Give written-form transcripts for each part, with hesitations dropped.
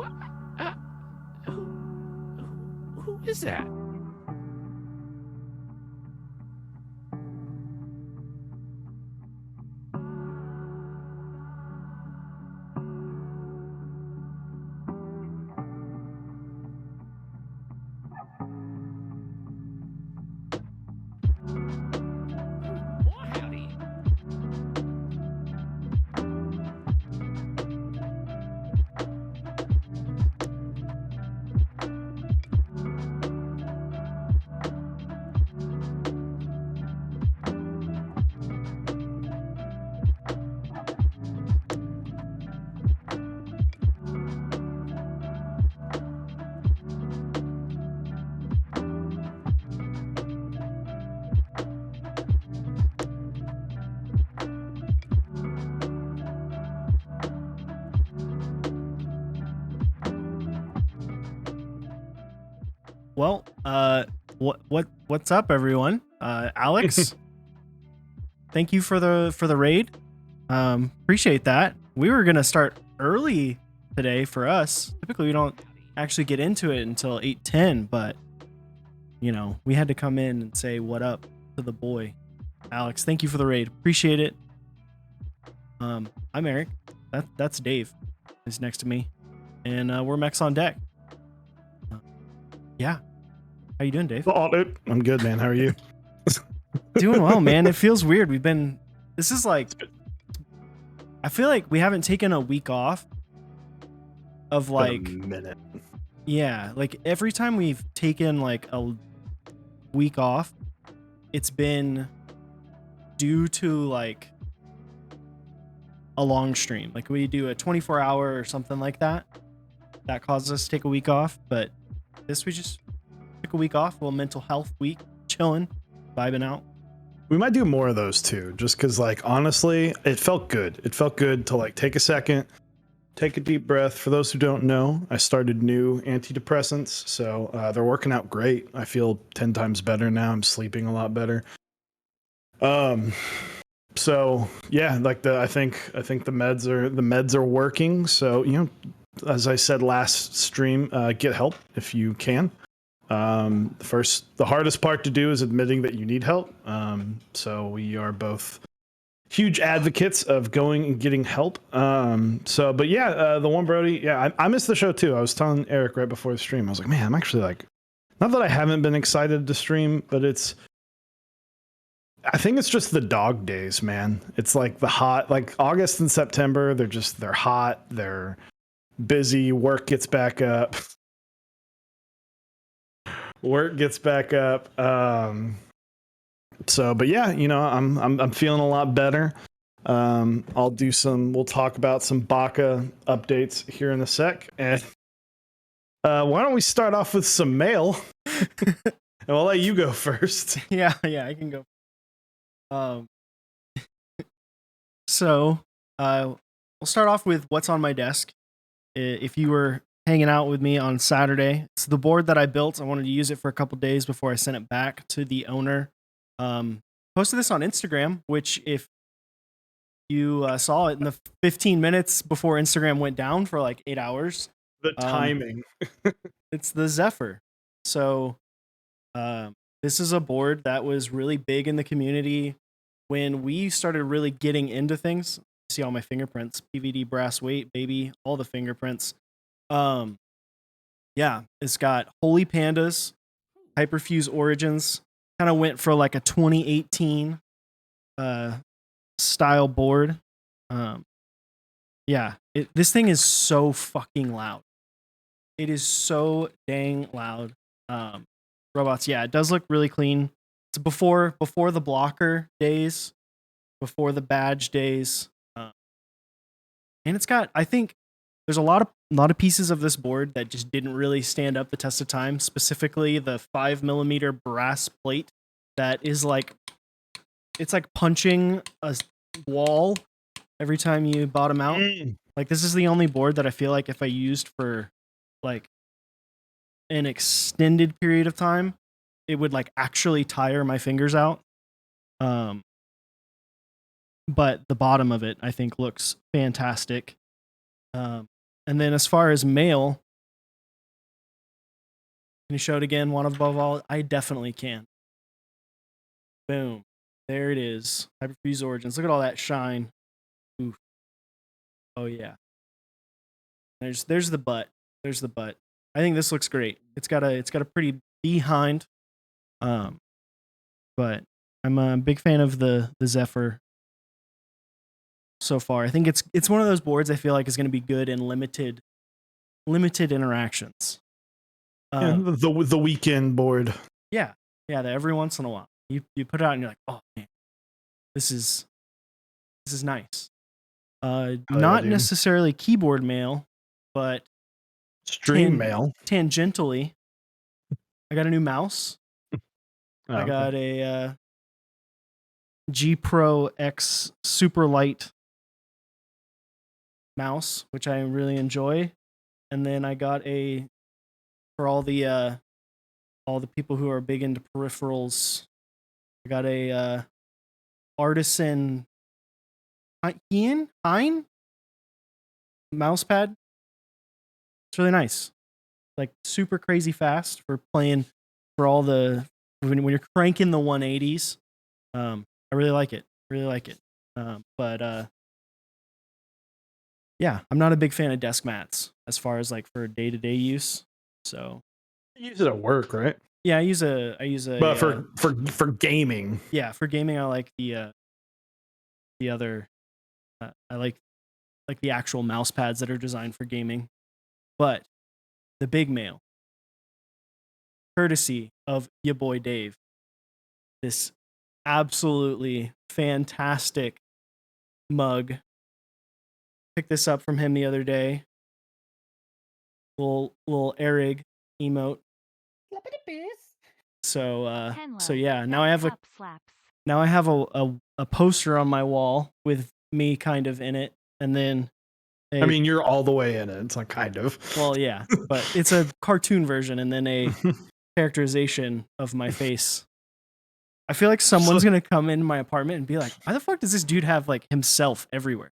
What? Uh, who is that? Boy, howdy. Well, what's up, everyone? Alex, thank you for the raid. Appreciate that. We were gonna start early today for us. Typically, we don't actually get into it until 8:10, but you know, we had to come in and say what up to the boy. Alex, thank you for the raid. Appreciate it. I'm Eric. That's Dave. Is next to me, and we're Mechs on deck. Yeah. How you doing, Dave? Oh, dude, I'm good, man. How are you? Doing well, man. It feels weird. This is like, I feel like we haven't taken a week off of like, Been a minute. yeah, like every time we've taken like a week off, it's been due to like a long stream. Like we do a 24-hour or something like that. That causes us to take a week off. But this, we just took a week off, a little mental health week, chilling, vibing out. We might do more of those too, just because, like, honestly, it felt good. It felt good to like take a second, take a deep breath. For those who don't know, I started new antidepressants, so they're working out great. I feel 10 times better now. I'm sleeping a lot better. So yeah, like I think the meds are working. So, you know, as I said last stream, get help if you can. The hardest part to do is admitting that you need help. So we are both huge advocates of going and getting help. But yeah, the one Brody, yeah, I missed the show too. I was telling Eric right before the stream, I was like, man, I'm actually like, not that I haven't been excited to stream, but I think it's just the dog days, man. It's like the hot, like August and September, they're hot, they're busy, work gets back up. Work gets back up. But yeah, you know, I'm feeling a lot better. We'll talk about some Baka updates here in a sec. And why don't we start off with some mail? And I'll let you go first. Yeah, I can go. So we'll start off with what's on my desk. If you were hanging out with me on Saturday, it's the board that I built. I wanted to use it for a couple days before I sent it back to the owner. Posted this on Instagram, which if you saw it in the 15 minutes before Instagram went down for like 8 hours. The timing. It's the Zephyr. So this is a board that was really big in the community when we started really getting into things. See all my fingerprints, PVD brass weight, baby, all the fingerprints. Yeah, it's got Holy Pandas, Hyperfuse Origins. Kind of went for like a 2018 style board. Yeah, this thing is so fucking loud. It is so dang loud. Robots, yeah, it does look really clean. It's before the blocker days, before the badge days, and it's got. I think there's a lot of pieces of this board that just didn't really stand up the test of time. Specifically, the 5mm brass plate that is like, it's like punching a wall every time you bottom out. Like this is the only board that I feel like if I used for like an extended period of time, it would like actually tire my fingers out. But the bottom of it, I think, looks fantastic. And then as far as mail, can you show it again? One above all? I definitely can. Boom. There it is. Hyperfuse Origins. Look at all that shine. Oof. Oh yeah. There's the butt. There's the butt. I think this looks great. It's got a pretty behind. But I'm a big fan of the Zephyr so far. I think it's one of those boards I feel like is going to be good in limited interactions. The weekend board. Yeah, that every once in a while you put it out and you're like, oh man, this is nice. Not necessarily keyboard mail, but stream mail. Tangentially, I got a new mouse. Oh, I got a G Pro X super light mouse, which I really enjoy. And then I got for all the people who are big into peripherals, I got a Artisan Hein mouse pad. It's really nice. Like super crazy fast for playing for all the when you're cranking the 180s. I really like it. But yeah, I'm not a big fan of desk mats as far as like for day-to-day use. So you use it at work, right? yeah, I use a But for gaming. Yeah, for gaming I like the other I like the actual mouse pads that are designed for gaming. But the big mail, courtesy of your boy Dave, this absolutely fantastic mug. Picked this up from him the other day. Little Erig emote. So yeah, now I have a poster on my wall with me kind of in it, and then I mean, you're all the way in it. It's not kind of. Well, yeah, but it's a cartoon version, and then a characterization of my face. I feel like someone's gonna come in my apartment and be like, "Why the fuck does this dude have like himself everywhere?"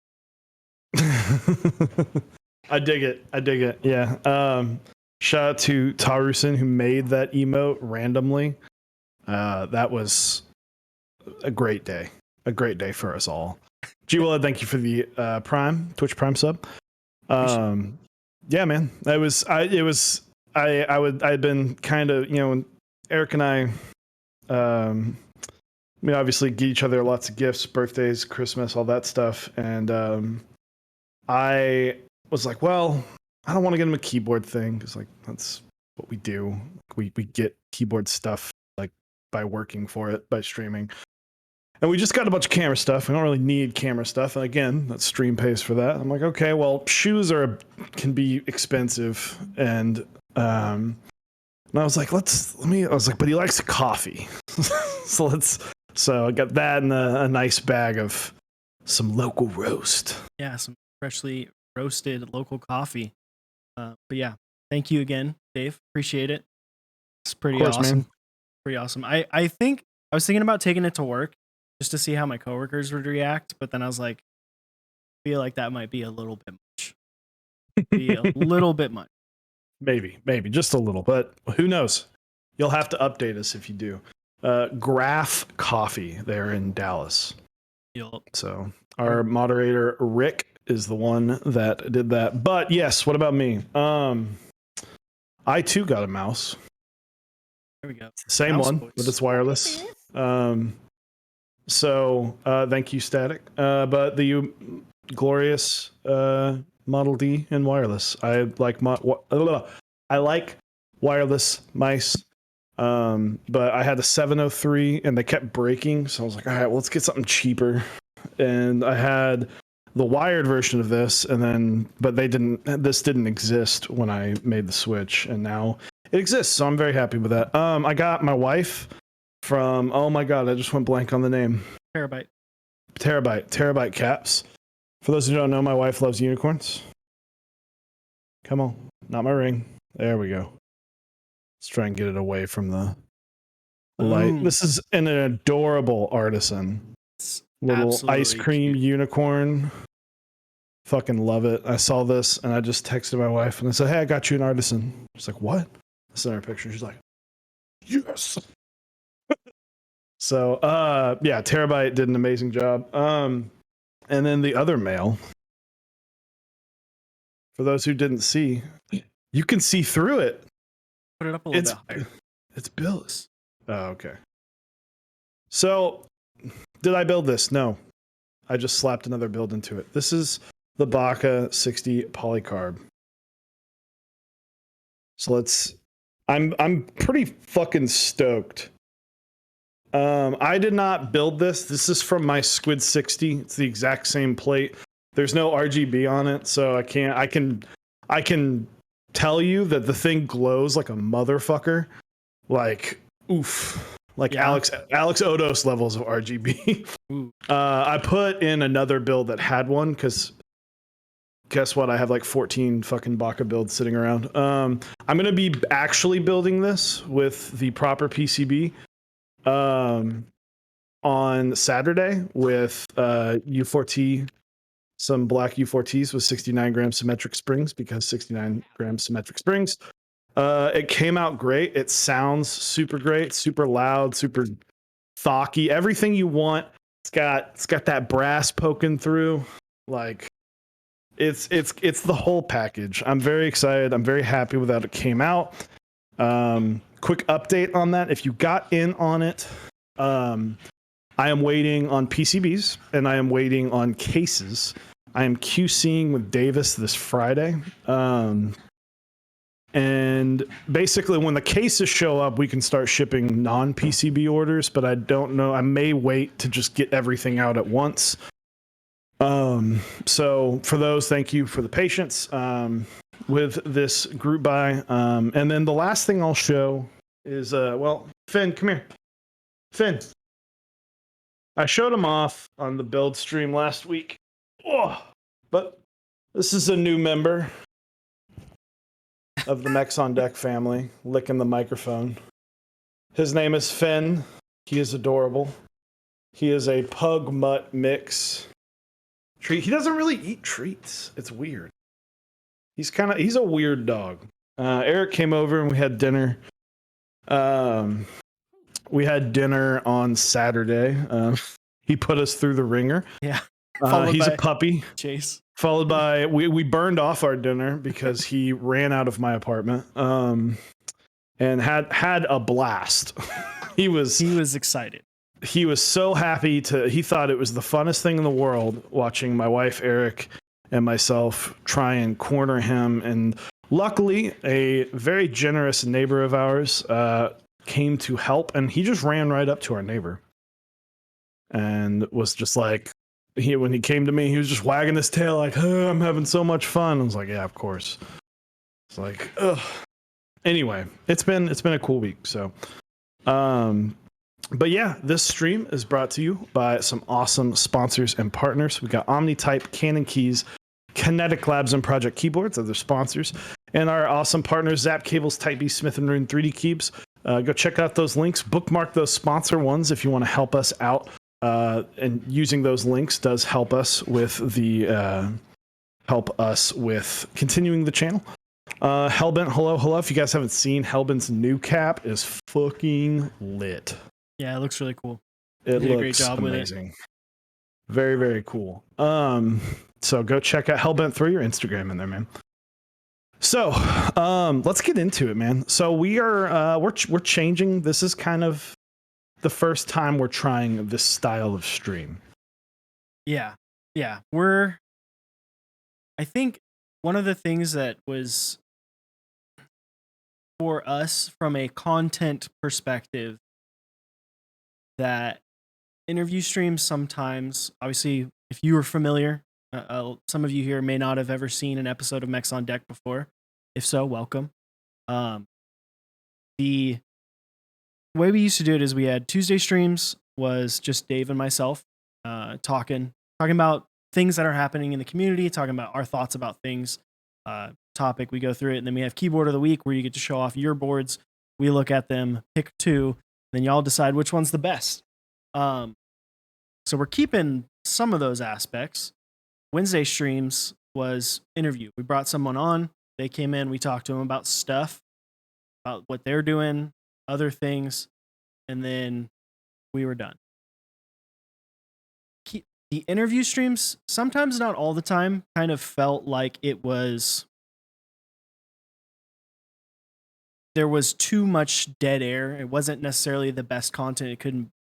I dig it. Yeah. Shout out to Tarusen who made that emote randomly. That was a great day for us all. G-Willard, thank you for the Twitch Prime sub. Yeah, man. I'd been kind of, Eric and I, we obviously get each other lots of gifts, birthdays, Christmas, all that stuff. And I was like, well, I don't want to get him a keyboard thing because like that's what we do. We get keyboard stuff like by working for it, by streaming. And we just got a bunch of camera stuff. We don't really need camera stuff. And again, that stream pays for that. I'm like, okay, well, shoes can be expensive. And I was like, but he likes coffee. So I got that and a nice bag of some local roast. Yeah, some freshly roasted local coffee. But yeah, thank you again, Dave. Appreciate it. It's pretty awesome. Man. Pretty awesome. I think I was thinking about taking it to work just to see how my coworkers would react, but then I was like, I feel like that might be a little bit much. Maybe just a little, but who knows? You'll have to update us if you do. Graph Coffee there in Dallas. Yep. So our moderator Rick is the one that did that. But yes, what about me? I too got a mouse. There we go. Same mouse one, voice. but it's wireless. So thank you, Static. But the glorious Model D and wireless. I like wireless mice. But I had a 703 and they kept breaking, so I was like, all right, well, let's get something cheaper. And I had the wired version of this, but this didn't exist when I made the switch, and now it exists, so I'm very happy with that. I got my wife from, oh my god, I just went blank on the name. Terabyte Caps. For those who don't know, my wife loves unicorns. Come on, not my ring. There we go. Let's try and get it away from the light. This is an adorable artisan. Little ice cream cute. Unicorn. Fucking love it. I saw this and I just texted my wife and I said, "Hey, I got you an artisan." She's like, "What?" I sent her a picture. She's like, "Yes." So, yeah, Terabyte did an amazing job. And then the other mail, for those who didn't see, you can see through it. Put it up a little bit higher. It's built. Oh, okay. So, did I build this? No. I just slapped another build into it. This is the Baka 60 polycarb. So I'm pretty fucking stoked. I did not build this. This is from my Squid 60. It's the exact same plate. There's no RGB on it, so I can tell you that the thing glows like a motherfucker. Like, oof. Like Yeah. Alex Odos levels of RGB. I put in another build that had one because guess what? I have like 14 fucking Baka builds sitting around. I'm gonna be actually building this with the proper PCB on Saturday with U4T, some black U4Ts with 69 gram symmetric springs because 69 gram symmetric springs. It came out great. It sounds super great, super loud, super thocky, everything you want. It's got that brass poking through. Like it's the whole package. I'm very excited. I'm very happy with how it came out. Quick update on that. If you got in on it, I am waiting on PCBs and I am waiting on cases. I am QCing with Davis this Friday. And basically, when the cases show up, we can start shipping non-PCB orders, but I don't know. I may wait to just get everything out at once. So for those, thank you for the patience with this group buy. And then the last thing I'll show is, well, Finn, come here. Finn. I showed him off on the build stream last week. Oh, but this is a new member of the Mechs on Deck family, licking the microphone. His name is Finn. He is adorable. He is a pug mutt mix. Treat. He doesn't really eat treats. It's weird. He's a weird dog. Eric came over and we had dinner. We had dinner on Saturday. He put us through the ringer. Yeah. He's a puppy. Chase. Followed by we burned off our dinner because he ran out of my apartment. And had a blast. He was excited. He was so happy he thought it was the funnest thing in the world watching my wife Eric and myself try and corner him. And luckily a very generous neighbor of ours came to help, and he just ran right up to our neighbor and was just like, when he came to me, he was just wagging his tail like, oh, I'm having so much fun. I was like, yeah, of course. It's like, ugh. Anyway, it's been a cool week. So, but yeah, this stream is brought to you by some awesome sponsors and partners. We got OmniType, Canon Keys, Kinetic Labs, and Project Keyboards, other sponsors, and our awesome partners, Zap Cables, Type B, Smith & Rune, 3D Keys. Go check out those links. Bookmark those sponsor ones if you want to help us out. And using those links does help us with continuing the channel. Hellbent, hello. If you guys haven't seen Hellbent's new cap, is fucking lit. Yeah, it looks really cool. It did looks a great job amazing. with it. Very, very cool. So go check out Hellbent, throw your Instagram in there, man. So, let's get into it, man. So we're changing. This is kind of the first time we're trying this style of stream. Yeah. I think one of the things that was for us from a content perspective, that interview streams sometimes, obviously, if you were familiar, some of you here may not have ever seen an episode of Mechs on Deck before. If so, welcome. The way we used to do it is we had Tuesday streams, was just Dave and myself talking about things that are happening in the community, talking about our thoughts about things. Topic, we go through it, and then we have Keyboard of the Week where you get to show off your boards. We look at them, pick two, then y'all decide which one's the best. So we're keeping some of those aspects. Wednesday streams, was interview. We brought someone on. They came in. We talked to them about stuff, about what they're doing, other things, and then we were done. The interview streams, sometimes not all the time, kind of felt like there was too much dead air. It wasn't necessarily the best content it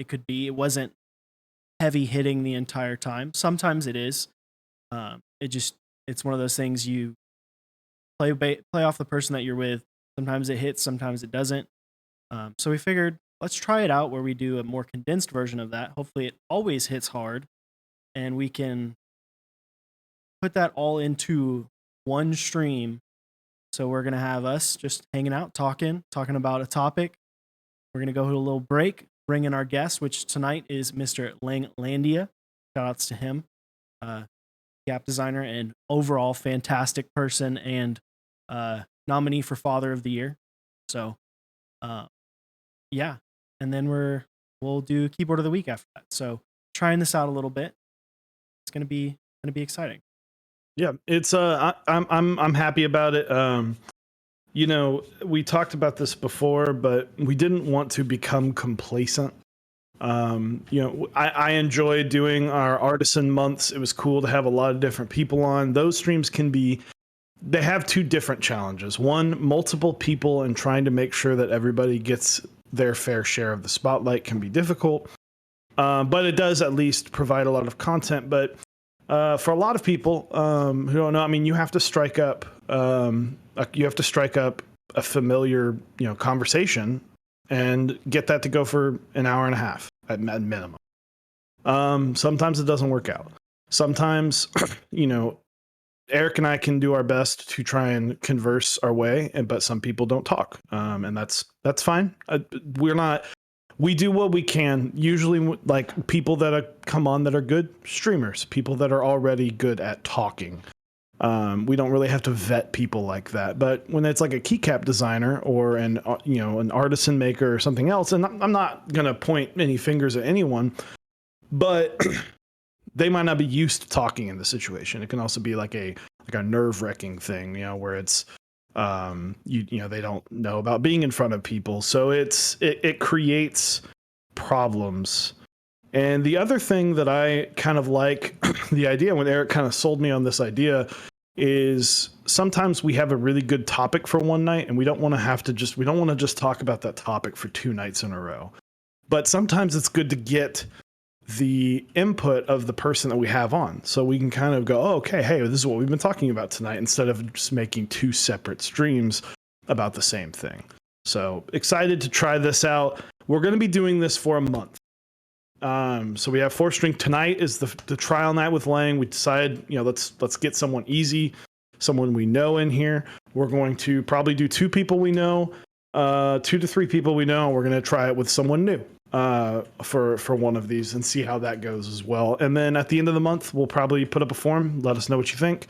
could be. It wasn't heavy hitting the entire time. Sometimes it is. It's one of those things you play off the person that you're with. Sometimes it hits, sometimes it doesn't. So we figured let's try it out where we do a more condensed version of that. Hopefully it always hits hard and we can put that all into one stream. So we're going to have us just hanging out, talking about a topic. We're going to go to a little break, bring in our guest, which tonight is Mr. Langelandia. Shout outs to him. Gap designer and overall fantastic person and nominee for Father of the Year. So, yeah. And then we'll do Keyboard of the Week after that. So trying this out a little bit. It's gonna be exciting. Yeah, it's I'm happy about it. You know, we talked about this before, but we didn't want to become complacent. You know, I enjoy doing our artisan months. It was cool to have a lot of different people on. Those streams they have two different challenges. One, multiple people and trying to make sure that everybody gets their fair share of the spotlight can be difficult. But it does at least provide a lot of content. But for a lot of people who don't know, I mean, you have to strike up a familiar, conversation and get that to go for an hour and a half at minimum. Sometimes it doesn't work out. Sometimes, Eric and I can do our best to try and converse our way, but some people don't talk, and that's fine. We do what we can. Usually, like people that come on that are good streamers, people that are already good at talking. We don't really have to vet people like that. But when it's like a keycap designer or an artisan maker or something else, and I'm not gonna point any fingers at anyone, but they might not be used to talking in the situation. It can also be like a nerve-wracking thing, where it's they don't know about being in front of people, so it creates problems. And the other thing that I kind of like the idea when Eric kind of sold me on this idea is sometimes we have a really good topic for one night and we don't want to just talk about that topic for 2 nights in a row. But sometimes it's good to get the input of the person that we have on, so we can kind of go, oh, okay, hey, this is what we've been talking about tonight, instead of just making 2 separate streams about the same thing. So excited to try this out. We're going to be doing this for a month. So we have 4 string. Tonight is the trial night with Lang. We decided, let's get someone easy, someone we know in here. We're going to probably do 2 people we know, 2 to 3 people we know. And we're going to try it with someone new for one of these and see how that goes as well. And then at the end of the month, we'll probably put up a form. Let us know what you think.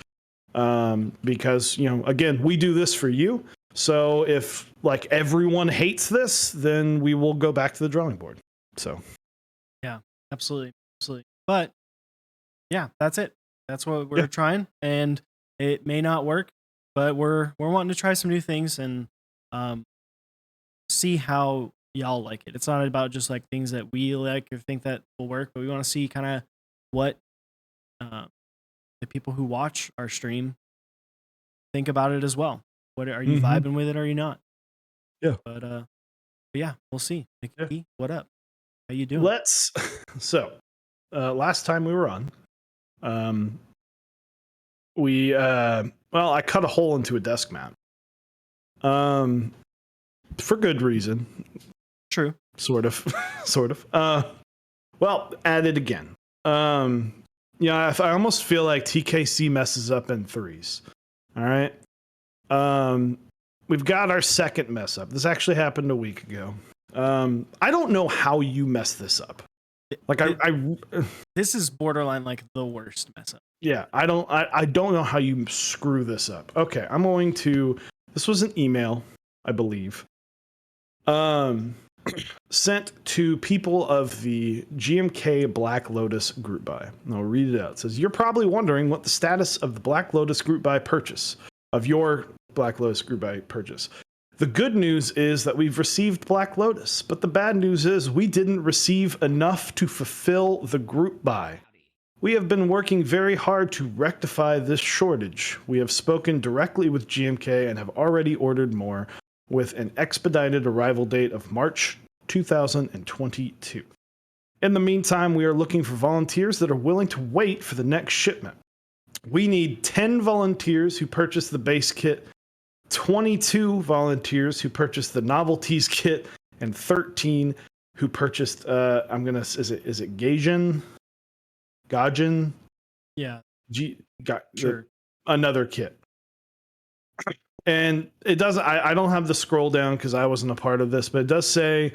Because, again, we do this for you. So if like everyone hates this, then we will go back to the drawing board. So. Yeah, absolutely. But yeah, that's it. That's what we're trying, and it may not work, but we're wanting to try some new things and see how y'all like it. It's not about just like things that we like or think that will work, but we want to see kind of what the people who watch our stream think about it as well. What are you vibing with it? Or are you not? Yeah. But yeah, we'll see. Mickey, what up? How you doing? Last time we were on, I cut a hole into a desk mat. For good reason. True. Sort of. At it again. I almost feel like TKC messes up in 3s. All right. We've got our second mess up. This actually happened a week ago. I don't know how you mess this up. Like this is borderline like the worst mess up. Yeah, I don't know how you screw this up. Okay, this was an email, I believe. sent to people of the GMK Black Lotus group buy. And I'll read it out. It says, you're probably wondering what the status of the Black Lotus group buy purchase, of your Black Lotus group buy purchase. The good news is that we've received Black Lotus, but the bad news is we didn't receive enough to fulfill the group buy. We have been working very hard to rectify this shortage. We have spoken directly with GMK and have already ordered more, with an expedited arrival date of March 2022. In the meantime, we are looking for volunteers that are willing to wait for the next shipment. We need 10 volunteers who purchase the base kit, 22 volunteers who purchase the novelties kit, and 13 who purchased is it Gaijin? Yeah. Sure. Another kit. And it doesn't, I don't have the scroll down because I wasn't a part of this, but it does say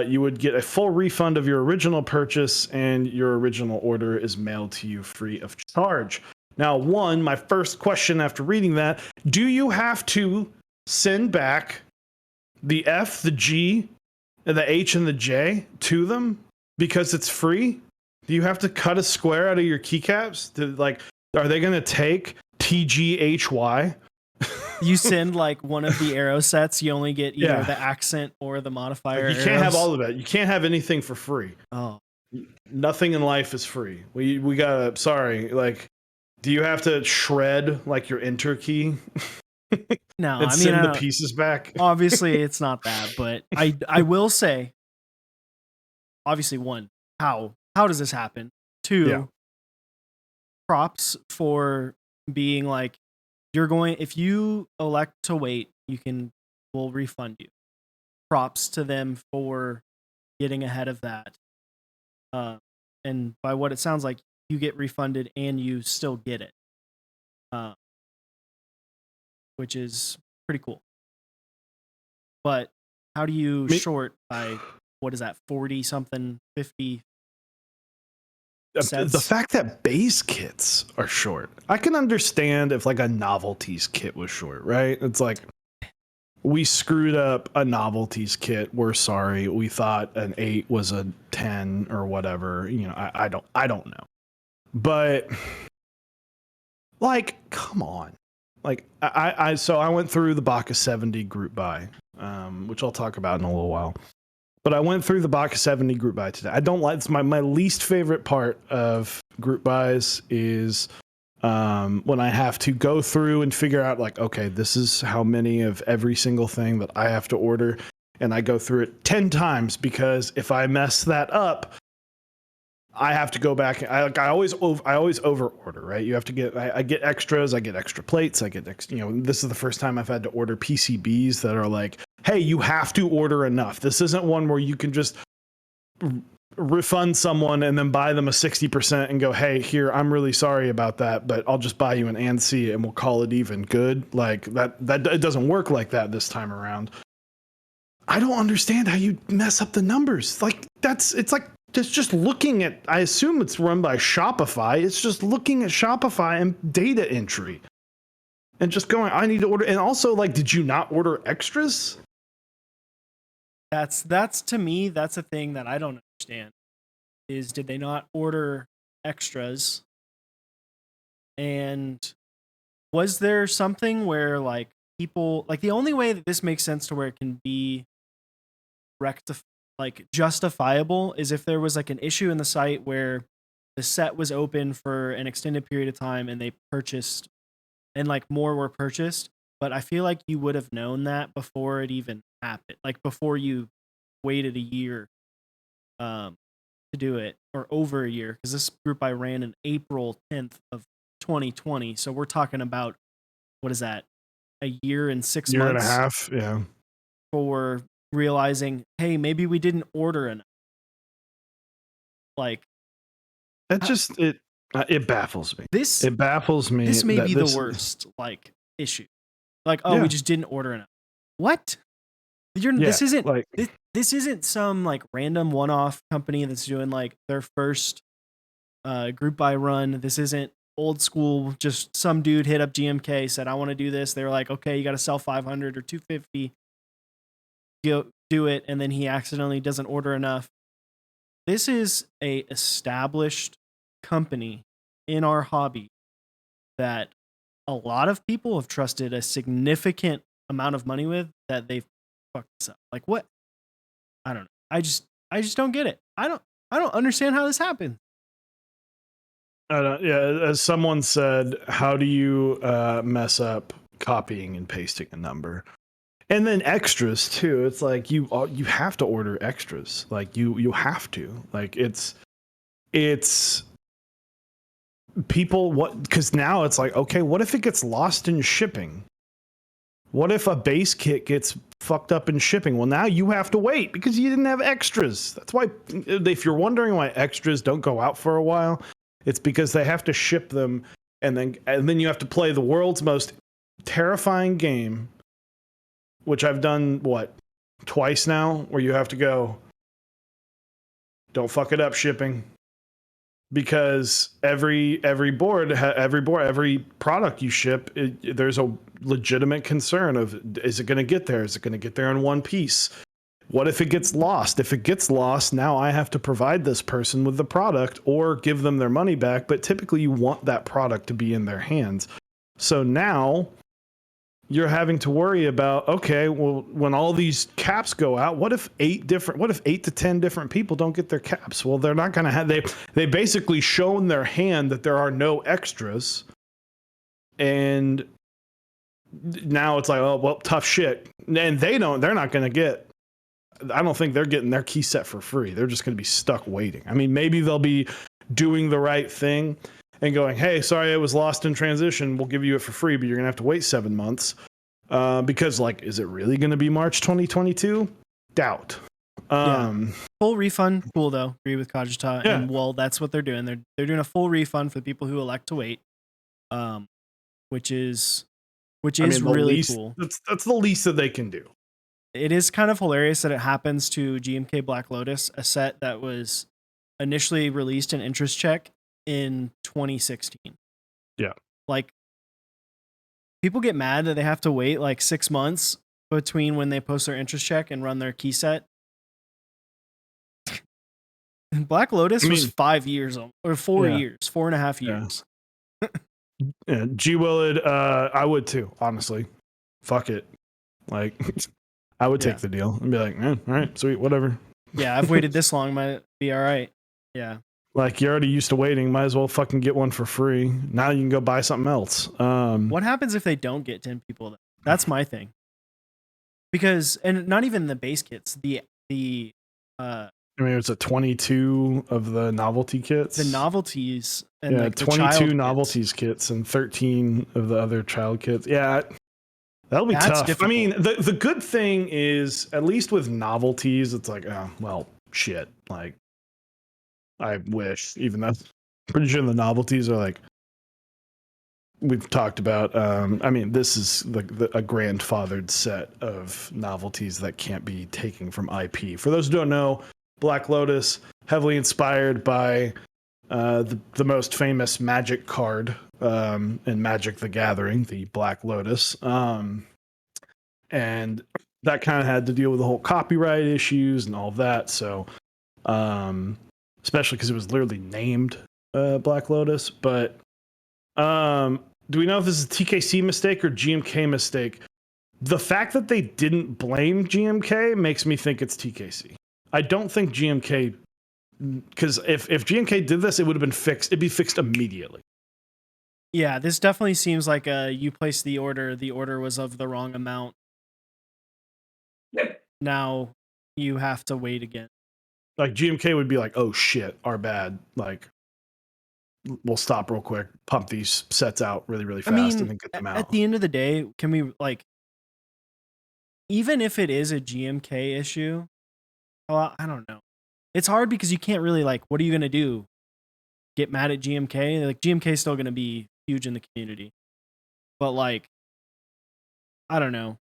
you would get a full refund of your original purchase and your original order is mailed to you free of charge. Now, my first question after reading that, do you have to send back the F, the G, and the H and the J to them because it's free? Do you have to cut a square out of your keycaps? Are they going to take TGHY? You send like one of the arrow sets, you only get either the accent or the modifier. You can't have all of it. You can't have anything for free. Oh, nothing in life is free. We gotta. Sorry. Do you have to shred like your enter key? No, and send the pieces back. Obviously, it's not that, but I will say, obviously, one, how does this happen? Two, props for being like, if you elect to wait, we'll refund you. Props to them for getting ahead of that. And by what it sounds like, you get refunded and you still get it. Which is pretty cool. But how do you short by, what is that, 40 something, 50 sets? The fact that base kits are short, I can understand if like a novelties kit was short, right? It's like, we screwed up a novelties kit. We're sorry. We thought an 8 was a 10 or whatever. I don't know. But like, come on. Like so I went through the Baka 70 group buy, which I'll talk about in a little while. But I went through the Baka 70 group buy today. I don't like, it's my least favorite part of group buys is when I have to go through and figure out like, okay, this is how many of every single thing that I have to order. And I go through it 10 times because if I mess that up, I have to go back. I always over order, right? You have to get, I get extras, I get extra plates, I get, this is the first time I've had to order PCBs that are like, hey, you have to order enough. This isn't one where you can just refund someone and then buy them a 60% and go, hey, here, I'm really sorry about that, but I'll just buy you an ANSI and we'll call it even good. Like that it doesn't work like that this time around. I don't understand how you mess up the numbers. Like it's just looking at, I assume it's run by Shopify. It's just looking at Shopify and data entry and just going, I need to order. And also like, did you not order extras? That's to me, that's a thing that I don't understand is, did they not order extras? And was there something where like people, like the only way that this makes sense to where it can be justifiable is if there was like an issue in the site where the set was open for an extended period of time and they purchased and like more were purchased. But I feel like you would have known that before it even happened, like before you waited a year to do it, or over a year, because this group I ran in April 10th of 2020. So we're talking about, what is that, a year and 6 months? Year and a half, yeah. For realizing, hey, maybe we didn't order enough. Like, that just it baffles me. It baffles me. This may be the worst like issue. Like, we just didn't order enough. What? This isn't like this isn't some like random one-off company that's doing like their first group buy run. This isn't old school. Just some dude hit up GMK, said, I want to do this. They were like, okay, you got to sell 500 or 250. do it and then he accidentally doesn't order enough. This is a established company in our hobby that a lot of people have trusted a significant amount of money with, that they've fucked this up. Like, what? I don't know. I just don't get it. I don't understand how this happened. Yeah, as someone said, how do you mess up copying and pasting a number? And then extras too. It's like you have to order extras. Like you have to. Like it's people, what, because now it's like, okay, what if it gets lost in shipping? What if a base kit gets fucked up in shipping? Well, now you have to wait because you didn't have extras. That's why, if you're wondering why extras don't go out for a while, it's because they have to ship them, and then you have to play the world's most terrifying game, which I've done twice now, where you have to go, don't fuck it up shipping. Because every product you ship, there's a legitimate concern of, is it going to get there? Is it going to get there in one piece? What if it gets lost? If it gets lost, now I have to provide this person with the product or give them their money back. But typically you want that product to be in their hands. So now you're having to worry about, okay, well, when all these caps go out, what if 8 to 10 different people don't get their caps? Well, they're not going to have, they basically shown their hand that there are no extras. And now it's like, oh, well, tough shit. And they're not going to get, I don't think they're getting their key set for free. They're just going to be stuck waiting. I mean, maybe they'll be doing the right thing and going, hey, sorry, it was lost in transition. We'll give you it for free, but you're going to have to wait 7 months. Because, like, is it really going to be March 2022? Doubt. Full refund, cool, though. Agree with Kajita. Yeah. And, well, that's what they're doing. They're doing a full refund for the people who elect to wait, which is really cool. That's the least that they can do. It is kind of hilarious that it happens to GMK Black Lotus, a set that was initially released in Interest Check in 2016. Yeah. Like, people get mad that they have to wait like 6 months between when they post their Interest Check and run their key set. Black Lotus was 5 years or 4 years, 4.5 years. Yeah, G Willard, I would too, honestly. Fuck it. Like, I would take the deal and be like, all right, sweet, whatever. Yeah, I've waited this long, might be all right. Yeah. Like, you're already used to waiting, might as well fucking get one for free. Now you can go buy something else. What happens if they don't get 10 people? That's my thing. Because, and not even the base kits, I mean, it's a 22 of the novelty kits. The novelties. And yeah, like 22 novelties kits and 13 of the other child kits. Yeah, that'll be tough. Difficult. I mean, the good thing is, at least with novelties, it's like, oh, well, shit. Like, I wish, even though I'm pretty sure the novelties are like, we've talked about, I mean, this is a grandfathered set of novelties that can't be taken from IP. For those who don't know, Black Lotus, heavily inspired by the most famous Magic card in Magic the Gathering, the Black Lotus. And that kind of had to deal with the whole copyright issues and all of that. So, especially because it was literally named Black Lotus. But do we know if this is a TKC mistake or GMK mistake? The fact that they didn't blame GMK makes me think it's TKC. I don't think GMK, because if GMK did this, it would have been fixed. It'd be fixed immediately. Yeah, this definitely seems like you placed the order was of the wrong amount. Yep. Now you have to wait again. Like, GMK would be like, oh shit, our bad. Like, we'll stop real quick, pump these sets out really, really fast, and then get them out. At the end of the day, can we, like, even if it is a GMK issue, well, I don't know. It's hard because you can't really, like, what are you going to do? Get mad at GMK? Like, GMK is still going to be huge in the community. But, like, I don't know.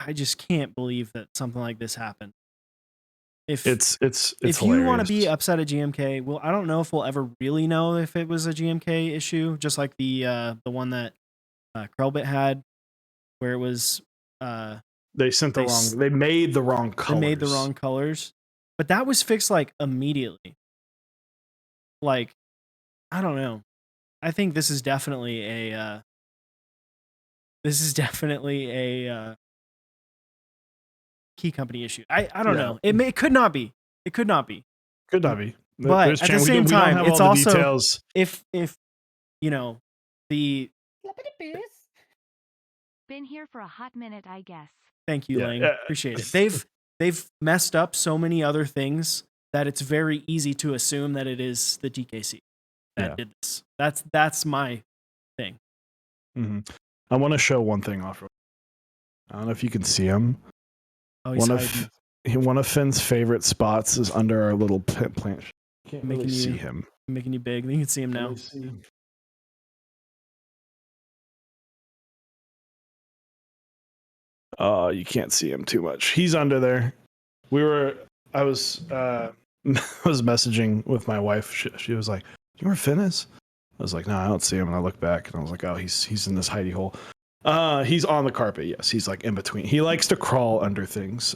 I just can't believe that something like this happened. If you want to be upset at GMK, well, I don't know if we'll ever really know if it was a GMK issue, just like the one that Krellbit had, where it was They sent the wrong. They made the wrong colors. They made the wrong colors, but that was fixed like immediately. Like, I don't know. I think this is definitely a. Key company issue. I don't know. It could not be. It could not be. Could not be. But at the same time, it's also details. if you know the. Been here for a hot minute, I guess. Thank you, Lang. Appreciate it. They've messed up so many other things that it's very easy to assume that it is the DKC that did this. That's my thing. Mm-hmm. I want to show one thing off. I don't know if you can see him. Oh, one of Finn's favorite spots is under our little plant. Can't really see him. Making you big. You can see him now. You can't see him too much. He's under there. I was messaging with my wife. She was like, "You know where Finn is?" I was like, "No, I don't see him." And I look back and I was like, "Oh, he's in this hidey hole." He's on the carpet. Yes, he's like in between. He likes to crawl under things.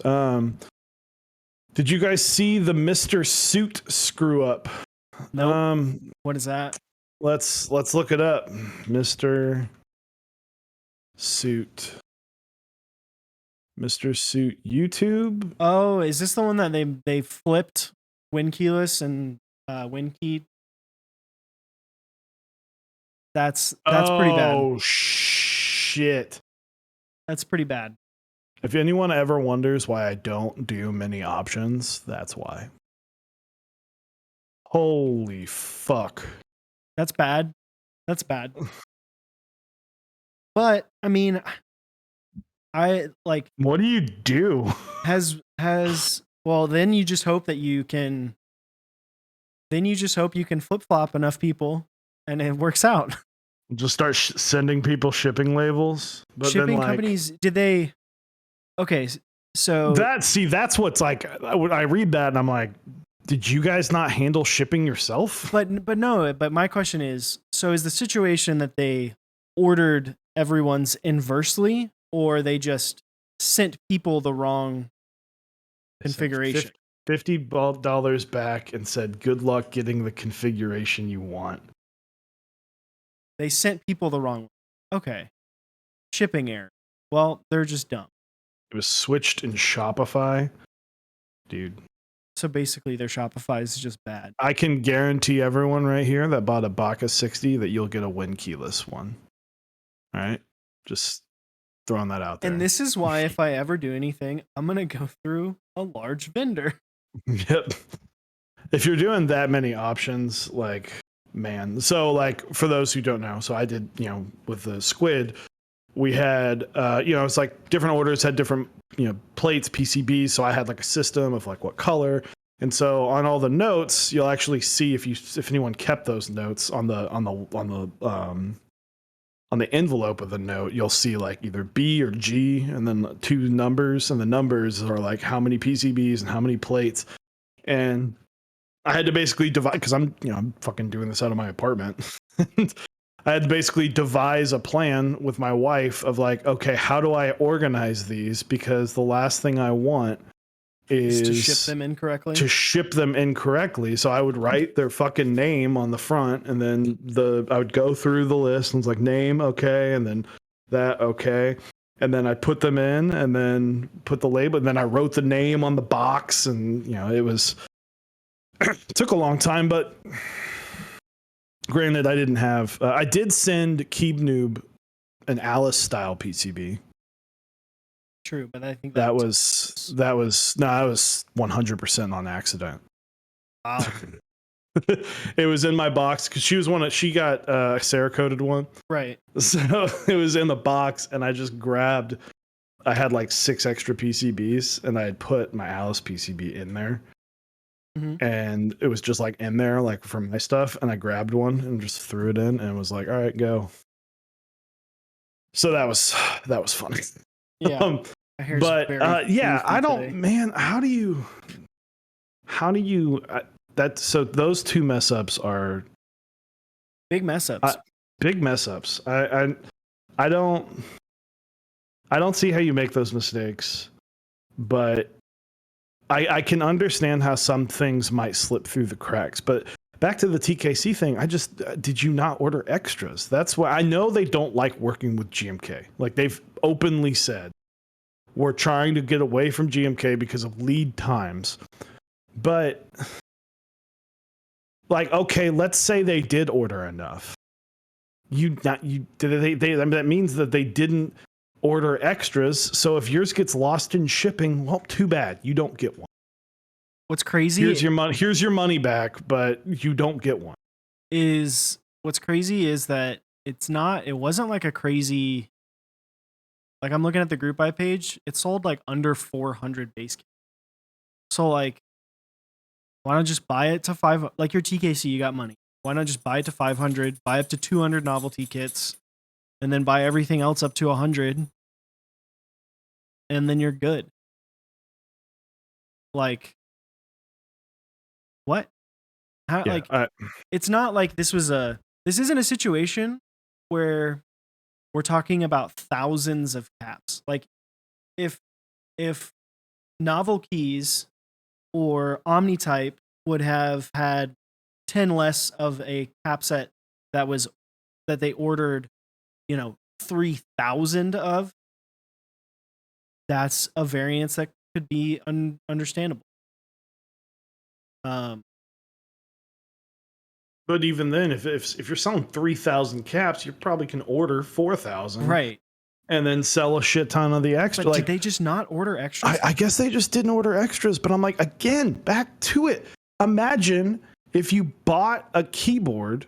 Did you guys see the Mr. Suit screw up? No. What is that? Let's look it up. Mr. Suit. Mr. Suit YouTube. Oh, is this the one that they flipped win keyless and win key? That's pretty bad. Oh shit. That's pretty bad. If anyone ever wonders why I don't do many options, that's why. Holy fuck. That's bad. That's bad. But I mean, I like. What do you do? Well, then you just hope that you can. Then you just hope you can flip flop enough people, and it works out. Just start sending people shipping labels. But shipping companies, did they? Okay, so that's what's like. I read that and I'm like, did you guys not handle shipping yourself? But no. But my question is, so is the situation that they ordered everyone's inversely, or they just sent people the wrong configuration? $50 back and said, "Good luck getting the configuration you want." They sent people the wrong way. Okay. Shipping error. Well, they're just dumb. It was switched in Shopify. Dude. So basically their Shopify is just bad. I can guarantee everyone right here that bought a Baka 60 that you'll get a win keyless one. All right? Just throwing that out there. And this is why if I ever do anything, I'm going to go through a large vendor. Yep. If you're doing that many options, like, man. So, like, for those who don't know, so I did, with the squid, we had, it's like different orders had different, plates, PCBs. So I had like a system of like what color. And so on all the notes, you'll actually see if anyone kept those notes on the envelope of the note, you'll see like either B or G and then two numbers, and the numbers are like how many PCBs and how many plates. And I had to basically divide, because I'm fucking doing this out of my apartment. I had to basically devise a plan with my wife of like, okay, how do I organize these? Because the last thing I want is to ship them incorrectly. So I would write their fucking name on the front, and then I would go through the list and it's like name, okay, and then that, okay. And then I put them in and then put the label, and then I wrote the name on the box, and it was it took a long time, but granted, I didn't have. I did send Keeb Noob an Alice style PCB. True, but I think that was 100% on accident. Wow. It was in my box because she got a Cerakoted one, right? So it was in the box, and I just grabbed. I had like 6 extra PCBs, and I had put my Alice PCB in there. Mm-hmm. And it was just like in there, like for my stuff. And I grabbed one and just threw it in, and was like, "All right, go." So that was funny. Yeah. But yeah, I don't, today. Man. How do you? So those two mess ups are big mess ups. Big mess ups. I don't I don't see how you make those mistakes, but I can understand how some things might slip through the cracks. But back to the TKC thing, did you not order extras? That's why I know they don't like working with GMK. Like they've openly said, we're trying to get away from GMK because of lead times. But like, okay, let's say they did order enough. That means that they didn't order extras. So if yours gets lost in shipping, well, too bad. You don't get one. What's crazy? Here's your money back, but you don't get one. What's crazy is that it wasn't like a crazy, like I'm looking at the group buy page, it sold like under 400 base kits. So like, why not just buy it to 5, like your TKC, you got money. Why not just buy it to 500, buy up to 200 novelty kits, and then buy everything else up to 100, and then you're good. Like, what? How, Yeah, like, it's not like this isn't a situation where we're talking about thousands of caps. Like, if novel keys or Omnitype would have had 10 less of a cap set that they ordered, 3,000 of, that's a variance that could be understandable. But even then, if you're selling 3,000 caps, you probably can order 4,000, right, and then sell a shit ton of the extra. But like, did they just not order extras? I guess they just didn't order extras. But I'm like, again, back to it. Imagine if you bought a keyboard,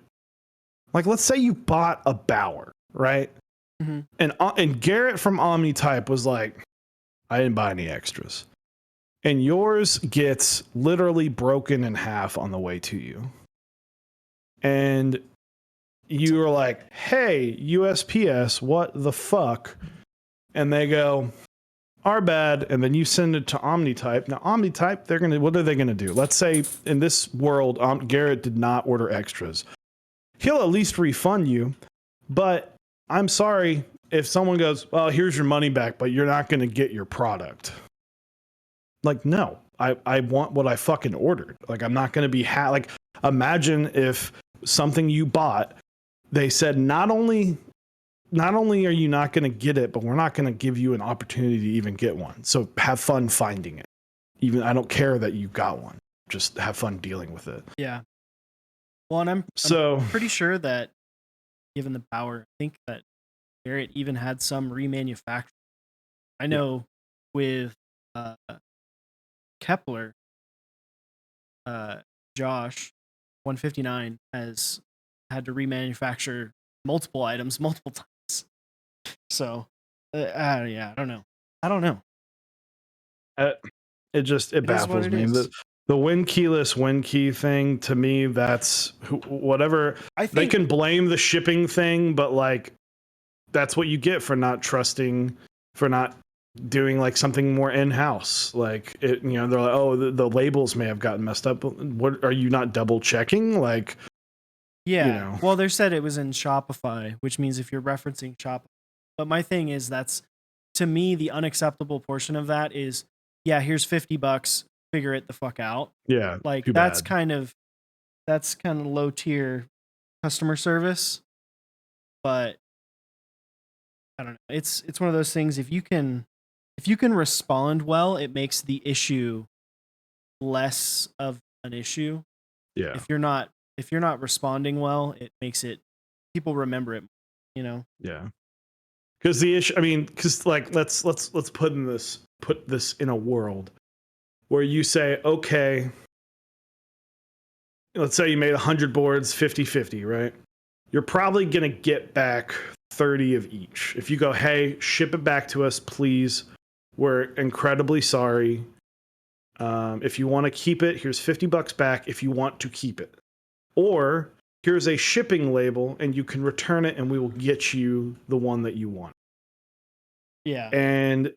like let's say you bought a Bauer, right? Mm-hmm. And Garrett from Omnitype was like, I didn't buy any extras, and yours gets literally broken in half on the way to you. And you are like, hey, USPS, what the fuck? And they go, our bad. And then you send it to Omnitype. Now, Omnitype, what are they going to do? Let's say in this world, Garrett did not order extras. He'll at least refund you. But I'm sorry if someone goes, well, here's your money back, but you're not going to get your product. Like, no, I want what I fucking ordered. Like, I'm not going to be like, imagine if something you bought, they said not only are you not going to get it, but we're not going to give you an opportunity to even get one. So have fun finding it. Even I don't care that you got one. Just have fun dealing with it. Yeah. Well, and I'm pretty sure that given the Bauer, I think that Garrett even had some remanufacturing. I know with Kepler, Josh 159 has had to remanufacture multiple items multiple times. So, I don't know. It baffles me. The win keyless win key thing, to me, that's whatever. I think they can blame the shipping thing, but like that's what you get for not trusting, for not doing like something more in-house. Like it, they're like, oh, the labels may have gotten messed up. What are you not double checking? Like, yeah. Well, they said it was in Shopify, which means if you're referencing Shopify. But my thing is, that's to me the unacceptable portion of that is, yeah, here's $50, figure it the fuck out. Yeah, like that's kind of low tier customer service. But I don't know. It's one of those things. If you can respond well, it makes the issue less of an issue. Yeah. If you're not responding well, it makes it, people remember it. Yeah. Because the issue, because like let's put this in a world where you say, okay, let's say you made 100 boards, 50-50, right? You're probably going to get back 30 of each. If you go, hey, ship it back to us, please. We're incredibly sorry. If you want to keep it, here's $50 back if you want to keep it. Or here's a shipping label and you can return it and we will get you the one that you want. Yeah. And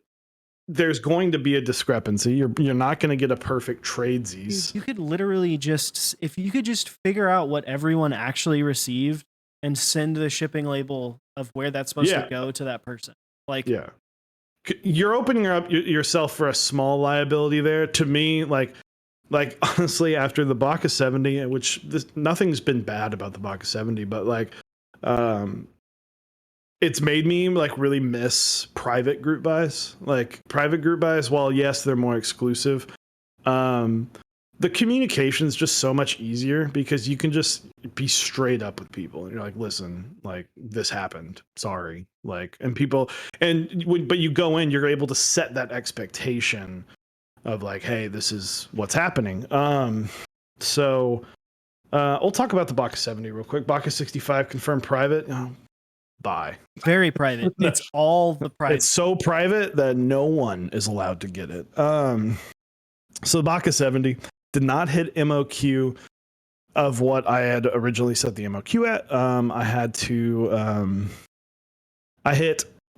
there's going to be a discrepancy. You're not going to get a perfect tradesies. You could literally if you could just figure out what everyone actually received and send the shipping label of where that's supposed to go to that person. Like, yeah. you're opening up yourself for a small liability there. To me, like honestly, after the Baka 70, which nothing's been bad about the Baka 70, but like, it's made me like really miss private group buys. Like private group buys, while yes, they're more exclusive, the communication is just so much easier because you can just be straight up with people. And you're like, listen, like this happened. Sorry. Like, and people, but you go in, you're able to set that expectation of like, hey, this is what's happening. So we'll talk about the Baka 70 real quick. Baka 65 confirmed private. Bye. Very private. It's all the private. It's so private that no one is allowed to get it. So the Baka 70 did not hit MOQ of what I had originally set the MOQ at. I had to,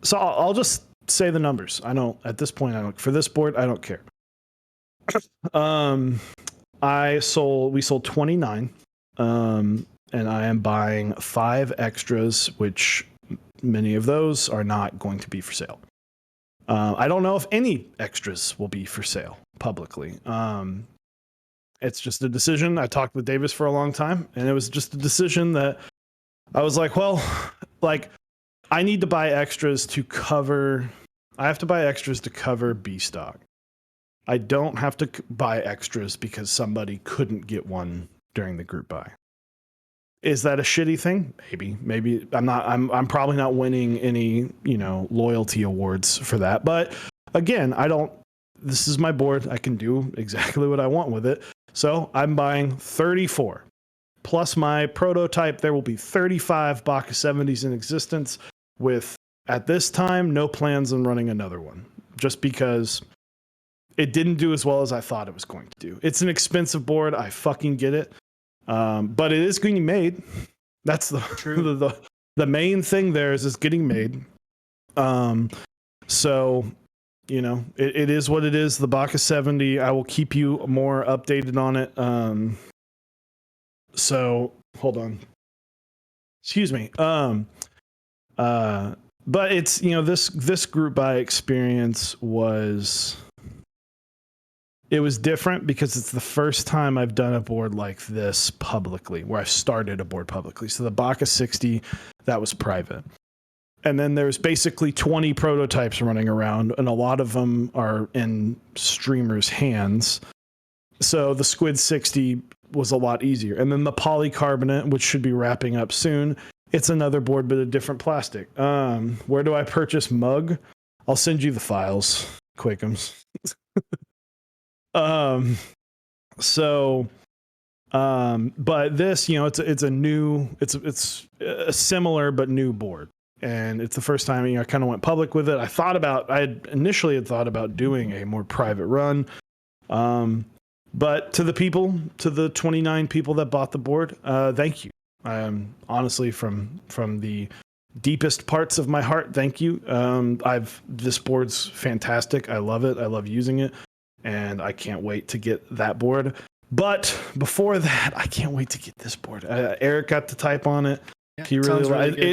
so I'll just say the numbers. I don't, at this point, for this board, I don't care. We sold 29, and I am buying 5 extras, which many of those are not going to be for sale. I don't know if any extras will be for sale publicly. It's just a decision. I talked with Davis for a long time, and it was just a decision that I was like, well, like I need to buy extras to cover. I have to buy extras to cover B stock. I don't have to buy extras because somebody couldn't get one during the group buy. Is that a shitty thing? Maybe I'm probably not winning any, loyalty awards for that. But again, this is my board. I can do exactly what I want with it. So I'm buying 34 plus my prototype. There will be 35 Baka 70s in existence with, at this time, no plans on running another one just because it didn't do as well as I thought it was going to do. It's an expensive board. I fucking get it. But it is getting made. That's the main thing there is getting made. So, it is what it is. The Baka 70, I will keep you more updated on it. So hold on. Excuse me. But it's, this group buy experience was different because it's the first time I've done a board like this publicly, where I've started a board publicly. So the Baka 60, that was private. And then there's basically 20 prototypes running around, and a lot of them are in streamers' hands. So the Squid 60 was a lot easier. And then the polycarbonate, which should be wrapping up soon, it's another board, but a different plastic. Where do I purchase mug? I'll send you the files, Quakums. But this, it's a similar but new board. And it's the first time I kind of went public with it. I had initially thought about doing a more private run. But to the 29 people that bought the board, thank you. Honestly, from the deepest parts of my heart, thank you. This board's fantastic. I love it. I love using it. And I can't wait to get that board. But before that, I can't wait to get this board. Eric got to type on it. Yeah, He really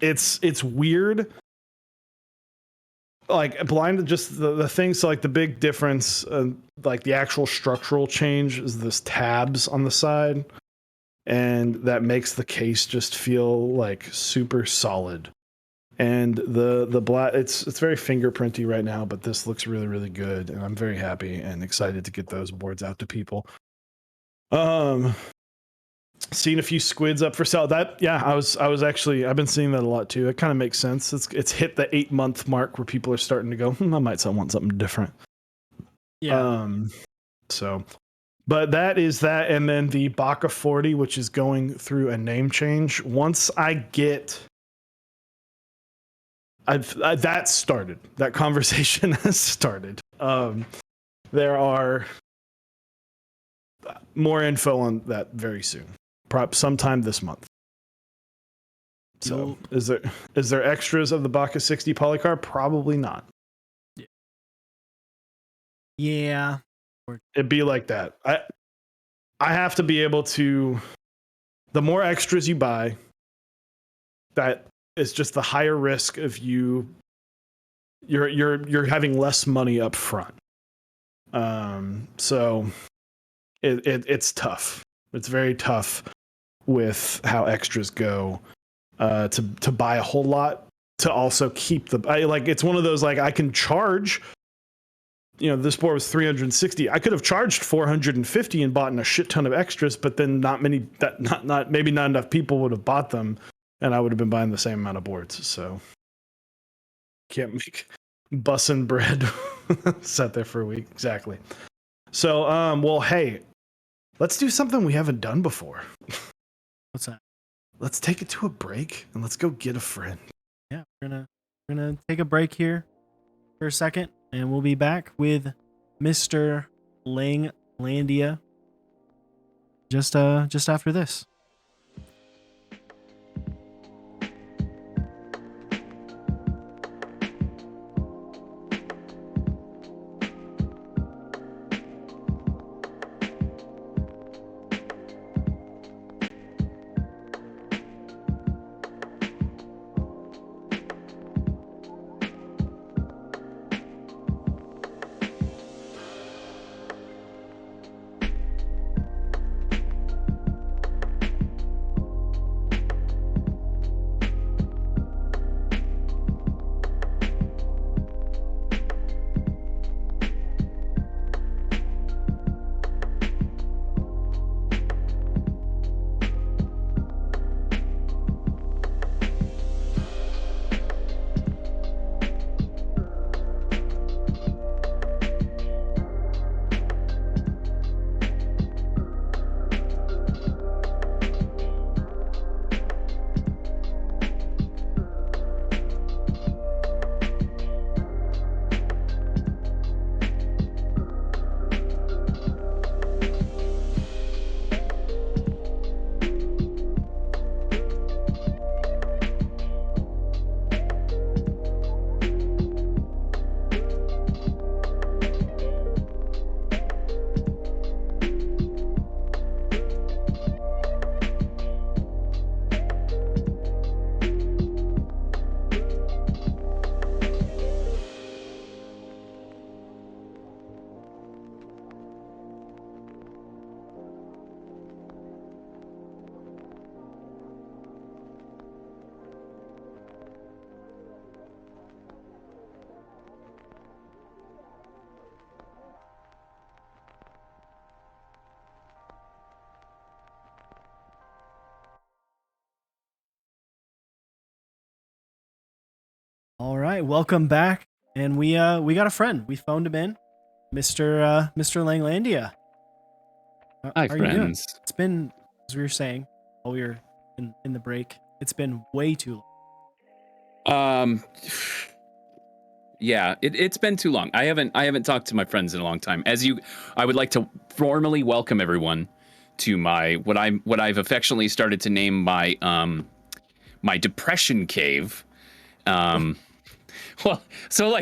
it's weird. Like blind to just the things. So like the big difference, like the actual structural change is this tabs on the side, and that makes the case just feel like super solid. And the black, it's very fingerprinty right now, but this looks really, really good, and I'm very happy and excited to get those boards out to people. Seen a few squids up for sale. I've been seeing that a lot too. It kind of makes sense. It's hit the 8-month mark where people are starting to go, I might want something different. Yeah. But that is that, and then the Baka 40, which is going through a name change. Once I get that started. That conversation has started. There are more info on that very soon. Perhaps sometime this month. So, is there extras of the Baka 60 polycarb? Probably not. Yeah. It'd be like that. I have to be able to. The more extras you buy, that is just the higher risk of you you're having less money up front. So it's tough. It's very tough with how extras go to buy a whole lot to also keep it's one of those like I can charge. This board was 360. I could have charged 450 and bought a shit ton of extras, but then maybe not enough people would have bought them, and I would have been buying the same amount of boards. So can't make bussin' bread sat there for a week. Exactly. So well, hey, let's do something we haven't done before. What's that? Let's take it to a break and let's go get a friend. Yeah, we're gonna take a break here for a second, and we'll be back with Mr. Langelandia just after this. All right, welcome back, and we got a friend. We phoned him in, Mr. Langelandia. Hi, How are you doing? friends. It's been, as we were saying while we were in the break, it's been way too long. Yeah, it's been too long. I haven't talked to my friends in a long time. I would like to formally welcome everyone to my what I've affectionately started to name my my depression cave. Well, so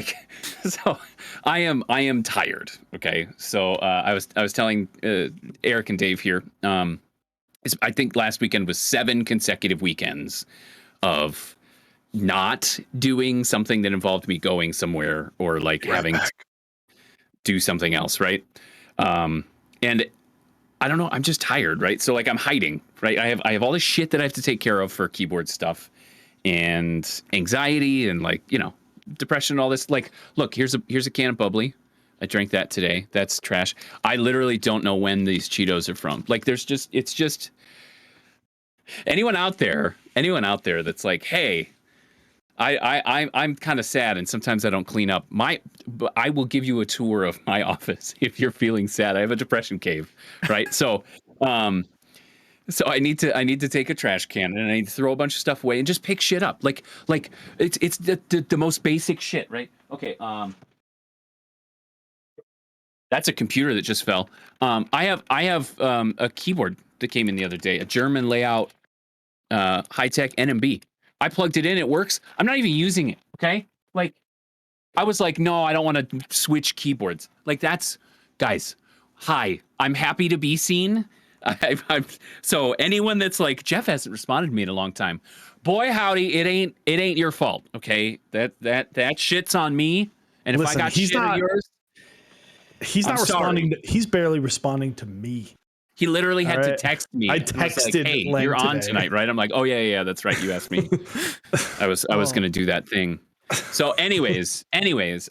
I am tired. Okay, so I was telling Eric and Dave here. I think last weekend was 7 consecutive weekends of not doing something that involved me going somewhere or having to do something else, right? And I don't know, I'm just tired, right? So I'm hiding, right? I have all this shit that I have to take care of for keyboard stuff and anxiety and depression and all this. Look, here's a can of bubbly. I drank that today. That's trash. I literally don't know when these Cheetos are from. It's just anyone out there that's like, hey, I'm kind of sad and sometimes I don't clean up. I will give you a tour of my office if you're feeling sad. I have a depression cave, right? So I need to take a trash can and I need to throw a bunch of stuff away and just pick shit up. It's the most basic shit, right? Okay. That's a computer that just fell. I have a keyboard that came in the other day, a German layout, high-tech NMB. I plugged it in, it works. I'm not even using it, okay? I was like, no, I don't want to switch keyboards. Guys, hi, I'm happy to be seen. So anyone that's like, Jeff hasn't responded to me in a long time. boy howdy, it ain't your fault. Okay, that shit's on me. And if Listen, I got he's shit of not- yours, He's I'm not responding. sorry. He's barely responding to me. he literally had to Alright. text me. I and was like, texted hey, Lang you're on today. tonight, right? I'm like, oh yeah, that's right. You asked me. I was Oh. gonna do that thing. So, anyways,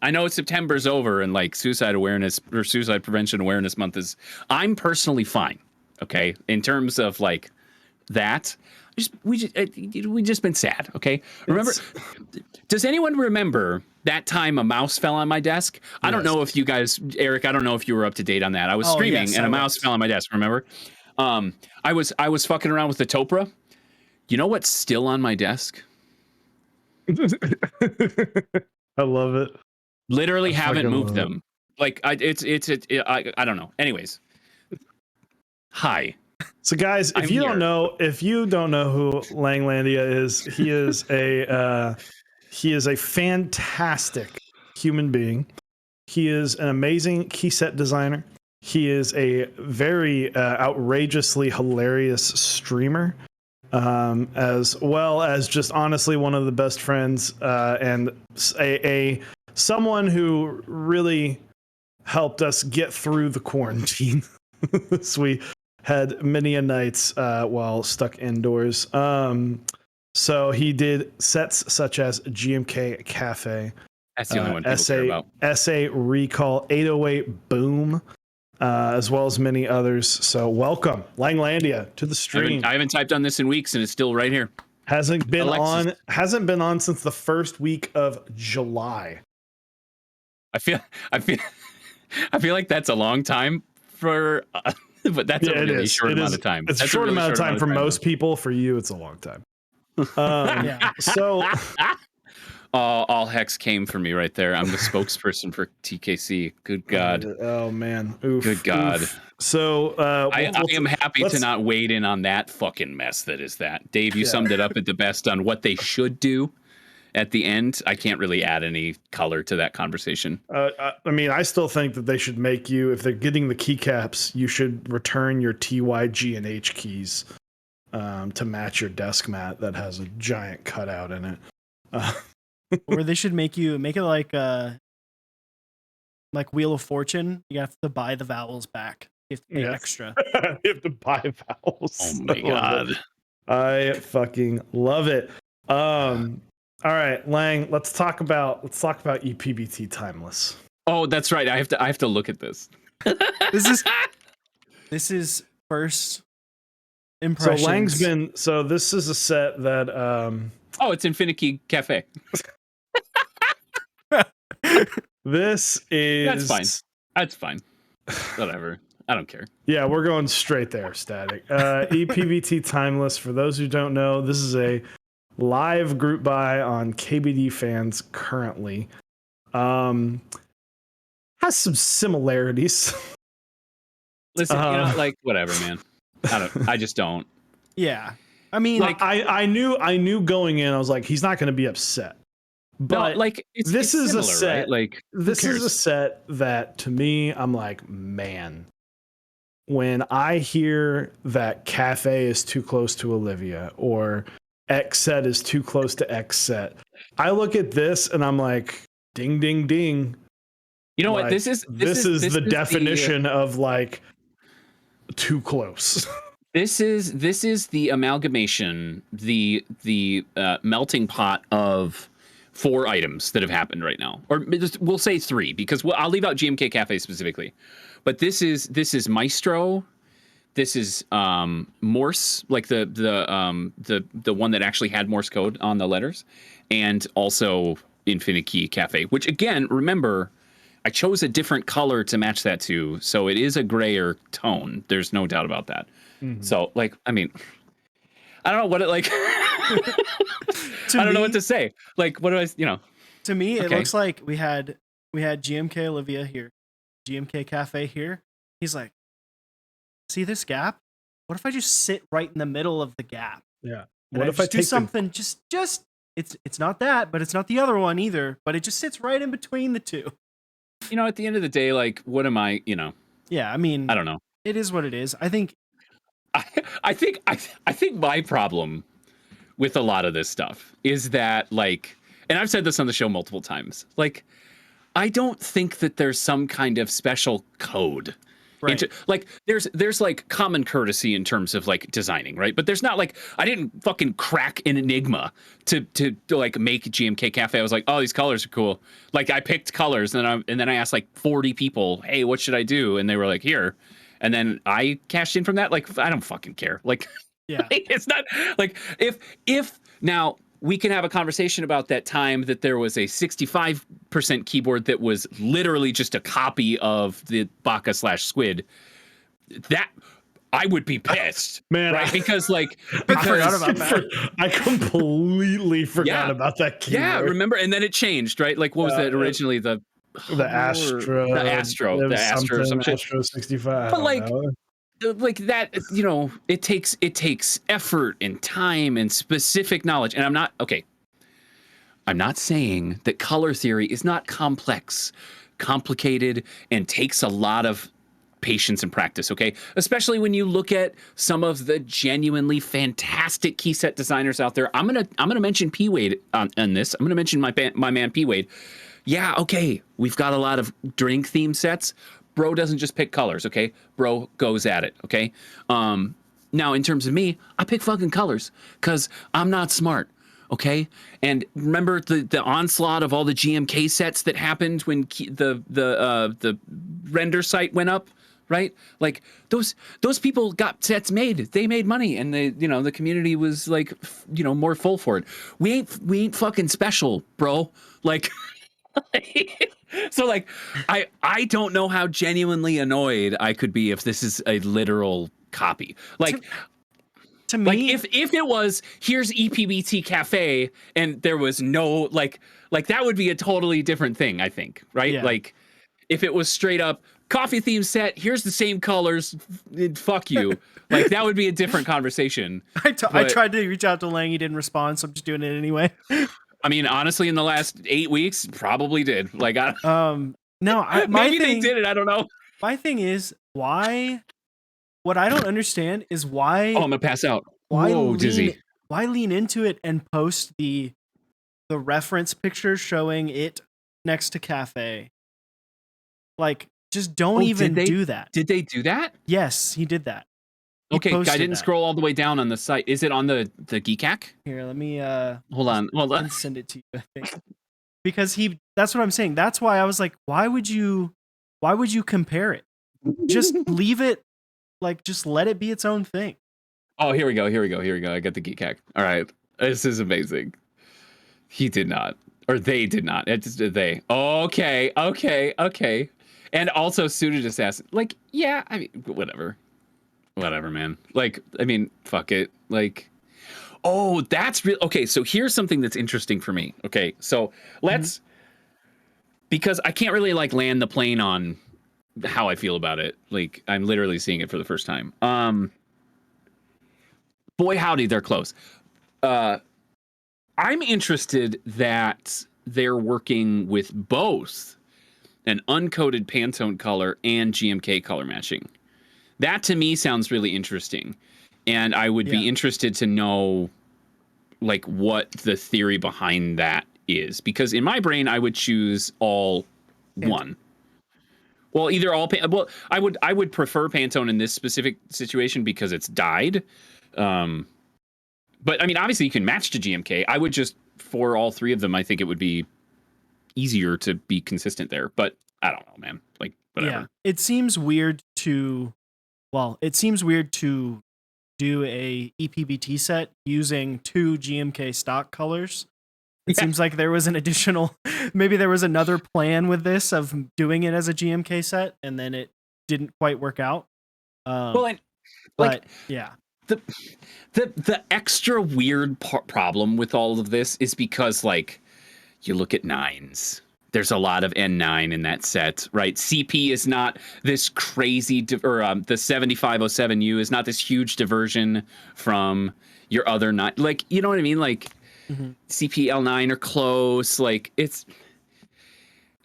I know September's over and like suicide awareness or suicide prevention awareness month is. I'm personally fine. Okay, in terms of like that, we just been sad. Okay, remember? Does anyone remember that time a mouse fell on my desk? I don't Yes. know if you guys, Eric. I don't know if you were up to date on that. I was Oh, streaming yes, and I a mouse was. fell on my desk. Remember? I was fucking around with the Topra. You know what's still on my desk? I love it. Literally I haven't fucking moved love them. Like I don't know. Anyways, hi. So guys, if I'm you here. don't know who Langelandia is, he is a fantastic human being. He is an amazing key set designer. He is a very outrageously hilarious streamer, as well as just honestly one of the best friends, and a someone who really helped us get through the quarantine. So we had many a nights while stuck indoors. So he did sets such as GMK Cafe, That's the only one people care about. SA Recall, 808 Boom, as well as many others. So welcome, Langelandia, to the stream. I haven't typed on this in weeks, and it's still right here. Hasn't been Alexis. on since the first week of July. I feel like that's a long time for, but that's a really short amount of time. It's a That's short really amount of time for most though. people. For you, it's a long time. Yeah. So all hex came for me right there. I'm the spokesperson for TKC. Good God. Oh man. Oof. Good God. Oof. So I am happy to not wade in on that fucking mess that is that. Dave, you summed it up at the best on what they should do at the end. I can't really add any color to that conversation. I mean, I still think that they should make you, if they're getting the keycaps, you should return your TY, G, and H keys to match your desk mat that has a giant cutout in it. Or they should make it like Wheel of Fortune. You have to buy the vowels back. You have to pay extra. You have to buy vowels. Oh my God. I fucking love it. All right, Lang, let's talk about EPBT Timeless. Oh, that's right. I have to look at this. This is first impressions. So Lang's been this is a set that Oh, it's Infinity Cafe. this is That's fine. Whatever. I don't care. Yeah, we're going straight there, Static. EPBT Timeless, for those who don't know, this is a live group buy on KBD Fans currently. Has some similarities. Listen, like whatever, man. I just don't. Yeah. I mean, like I knew going in, I was like, he's not going to be upset. But no, like it's this is similar, a set. Right? Like this is a set that to me, I'm like, man. When I hear that Cafe is too close to Olivia or X set is too close to X set, I look at this and I'm like, ding, ding, ding. You know like, what? This is the definition of like too close. This is the amalgamation, the melting pot of 4 items that have happened right now, or we'll say 3 because I'll leave out GMK Cafe specifically. But this is Maestro, this is Morse, like the one that actually had Morse code on the letters, and also Infinity Cafe. Which again, remember, I chose a different color to match that to, so it is a grayer tone. There's no doubt about that. Mm-hmm. So like, I mean, I don't know what it like. I don't know what to say. Like, what do I, To me, it looks like we had GMK Olivia here, GMK Cafe here. He's like, see this gap? What if I just sit right in the middle of the gap? Yeah. What if I do something? Just it's not that, but it's not the other one either. But it just sits right in between the two. At the end of the day, like, what am I? Yeah, I mean, I don't know. It is what it is. I think my problem with a lot of this stuff is that, like, and I've said this on the show multiple times, like, I don't think that there's some kind of special code. Right. Like there's like common courtesy in terms of like designing, right? But there's not like I didn't fucking crack an enigma to like make GMK Cafe. I was like, oh, these colors are cool. Like I picked colors and then I asked like 40 people, hey, what should I do? And they were like, here. And then I cashed in from that. Like I don't fucking care. Like Yeah. it's not like if now we can have a conversation about that time that there was a 65% keyboard that was literally just a copy of the Baka/Squid. That I would be pissed, Man, right? Because like I forgot about that. I completely forgot about that keyboard. Yeah, remember? And then it changed, right? Like what was that originally? The Astro, some shit. Astro 65. But like that, you know, it takes effort and time and specific knowledge. And I'm not saying that color theory is not complex, complicated, and takes a lot of patience and practice, okay? Especially when you look at some of the genuinely fantastic key set designers out there. I'm gonna mention P Wade on this. I'm gonna mention my man P Wade. Yeah, okay, we've got a lot of drink theme sets. Bro doesn't just pick colors, okay? Bro goes at it, okay? Now, in terms of me, I pick fucking colors because I'm not smart, okay? And remember the onslaught of all the GMK sets that happened when the render site went up, right? Like those people got sets made. They made money, and the community was like, more full for it. We ain't fucking special, bro. Like. So like I don't know how genuinely annoyed I could be if this is a literal copy. Like to me, like if it was here's EPBT Cafe and there was no like that would be a totally different thing, I think, right? Yeah. Like if it was straight up coffee theme set, here's the same colors, fuck you. Like that would be a different conversation. I tried to reach out to Lang, he didn't respond, so I'm just doing it anyway. I mean, honestly, in the last 8 weeks, probably did. Like, no, maybe they did it. I don't know. My thing is why. What I don't understand is why. Oh, I'm gonna pass out. Why dizzy. Why lean into it and post the reference picture showing it next to Cafe? Like, just don't even do that. Did they do that? Yes, he did that. Okay, I didn't scroll all the way down on the site. Is it on the GCAC? Here, let me hold on. and send it to you, I think. Because that's what I'm saying. That's why I was like, why would you compare it? Just leave it, like, just let it be its own thing. Oh, here we go. I got the GCAC. All right. This is amazing. He did not. Or they did not. It's they. Okay. And also suited assassin. Like, yeah, I mean, whatever, man. Like, I mean, fuck it. Like, oh, that's real. Okay, so here's something that's interesting for me. Okay, so let's, because I can't really like land the plane on how I feel about it. Like, I'm literally seeing it for the first time. Boy, howdy, they're close. I'm interested that they're working with both an uncoded Pantone color and GMK color matching. That to me sounds really interesting. And I would be interested to know like what the theory behind that is. Because in my brain, I would choose all one. Well, either all, well, I would prefer Pantone in this specific situation because it's dyed. But I mean, obviously you can match to GMK. I would just, for all three of them, I think it would be easier to be consistent there. But I don't know, man. Like, whatever. Yeah, it seems weird to do a EPBT set using 2 GMK stock colors. It seems like there was an additional, maybe there was another plan with this of doing it as a GMK set, and then it didn't quite work out. Yeah. The extra weird problem with all of this is because, like, you look at 9s. There's a lot of N9 in that set, right? CP is not this crazy, the 7507U is not this huge diversion from your other 9. Like, you know what I mean? Like, CP L9 are close. Like, it's...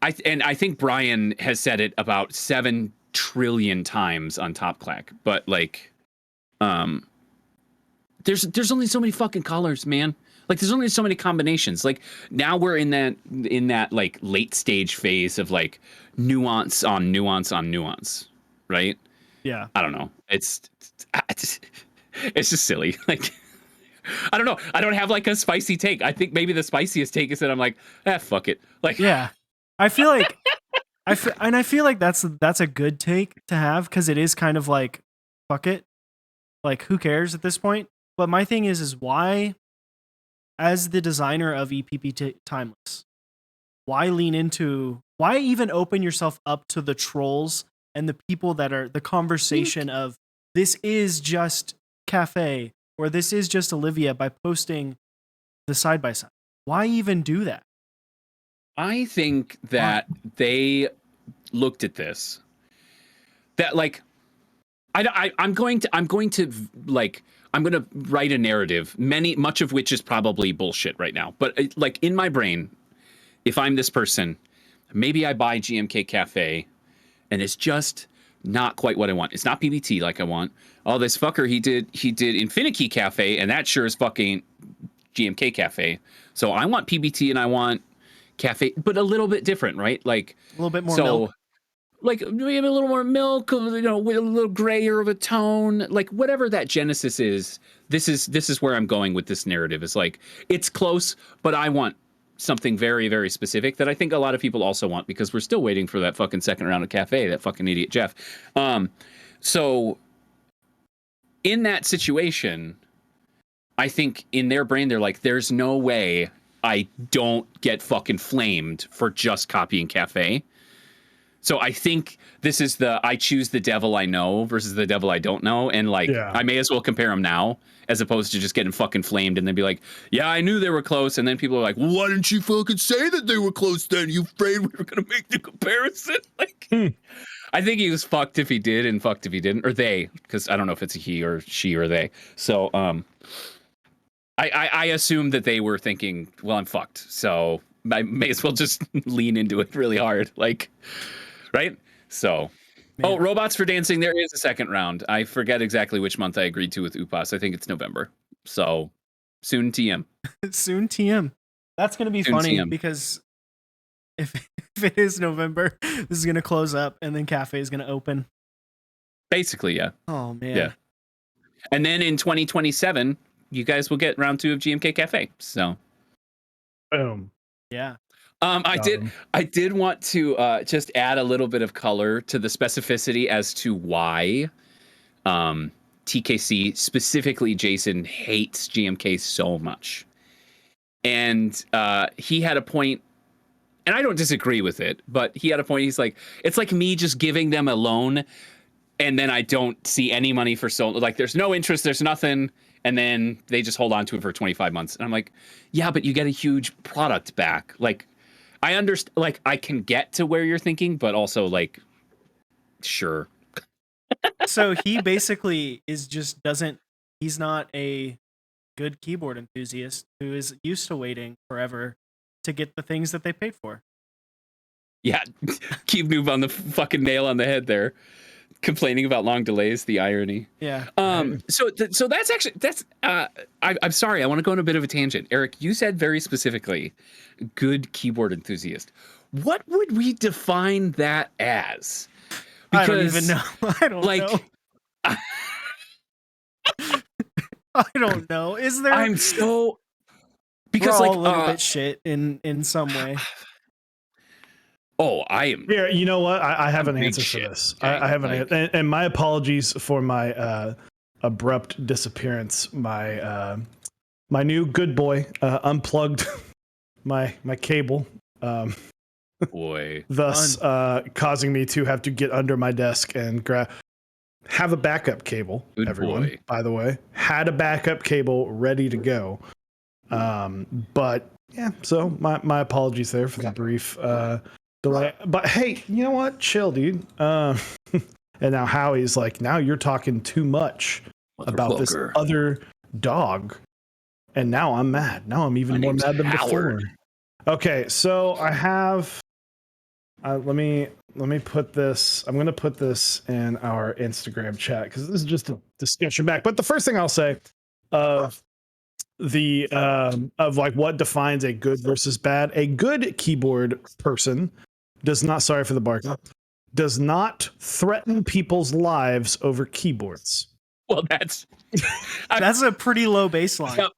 I think Brian has said it about 7 trillion times on Top Clack, but, like... there's only so many fucking colors, man. Like there's only so many combinations. Like now we're in that like late stage phase of like nuance on nuance on nuance, right? Yeah. I don't know. It's just silly. Like I don't know. I don't have like a spicy take. I think maybe the spiciest take is that I'm like, fuck it. Like Yeah. I feel like I feel like that's a good take to have because it is kind of like fuck it. Like who cares at this point? But my thing is why, as the designer of EPP Timeless, why lean into, why even open yourself up to the trolls and the people that are the conversation of this is just Cafe or this is just Olivia by posting the side by side? Why even do that? I think that they looked at this. That like I'm going to write a narrative, much of which is probably bullshit right now. But like in my brain, if I'm this person, maybe I buy GMK Cafe, and it's just not quite what I want. It's not PBT like I want. Oh, this fucker, he did Infinity Cafe, and that sure is fucking GMK Cafe. So I want PBT and I want Cafe, but a little bit different, right? Like A little bit more milk. Like maybe a little more milk, with a little grayer of a tone, like whatever that genesis is. This is where I'm going with this narrative. Is like it's close, but I want something very, very specific that I think a lot of people also want because we're still waiting for that fucking second round of Cafe, that fucking idiot Jeff. So in that situation, I think in their brain they're like, there's no way I don't get fucking flamed for just copying Cafe. So I think this is I choose the devil I know versus the devil I don't know. And like, I may as well compare them now as opposed to just getting fucking flamed and then be like, yeah, I knew they were close. And then people are like, well, why didn't you fucking say that they were close then? You afraid we were going to make the comparison? Like, I think he was fucked if he did and fucked if he didn't, or they, because I don't know if it's a he or she or they. So I assume that they were thinking, well, I'm fucked. So I may as well just lean into it really hard. Like, right? So, Man. Robots for Dancing. There is a second round. I forget exactly which month I agreed to with Upas. I think it's November. So, soon TM. Soon TM. That's going to be Soon funny TM. because if it is November, this is going to close up and then Cafe is going to open. Basically, yeah. Oh, man. Yeah. And then in 2027, you guys will get round 2 of GMK Cafe. So, boom. Yeah. I did want to just add a little bit of color to the specificity as to why TKC, specifically Jason, hates GMK so much. And he had a point, and I don't disagree with it, but he had a point. He's like, it's like me just giving them a loan, and then I don't see any money for so, like there's no interest, there's nothing, and then they just hold on to it for 25 months. And I'm like, yeah, but you get a huge product back. Like, I understand, like, I can get to where you're thinking, but also, like, sure. So he basically he's not a good keyboard enthusiast who is used to waiting forever to get the things that they paid for. Yeah, Keep Noob on the fucking nail on the head there. Complaining about long delays, the irony. Yeah. So that's actually, I'm sorry, I want to go on a bit of a tangent. Eric, you said very specifically, good keyboard enthusiast. What would we define that as? Because, I don't even know. I don't know. I don't know. Is there? I'm so, because we're all like a little bit shit in some way. Oh, I am. Yeah, you know what? I have an answer for this. Okay, I have an answer, and my apologies for my abrupt disappearance. My my new good boy unplugged my cable, boy, thus causing me to have to get under my desk and have a backup cable. Good everyone, boy. by the way, had a backup cable ready to go. But yeah, so my apologies there for the brief delay. But hey, you know what? Chill, dude. And now Howie's like, now you're talking too much about this other dog. And now I'm mad. Now I'm even more mad than before. Okay, so I have. Let me put this. I'm going to put this in our Instagram chat because this is just a discussion back. But the first thing I'll say of the of like what defines a good versus bad. A good keyboard person does not, sorry for the barking, does not threaten people's lives over keyboards. Well, that's That's a pretty low baseline.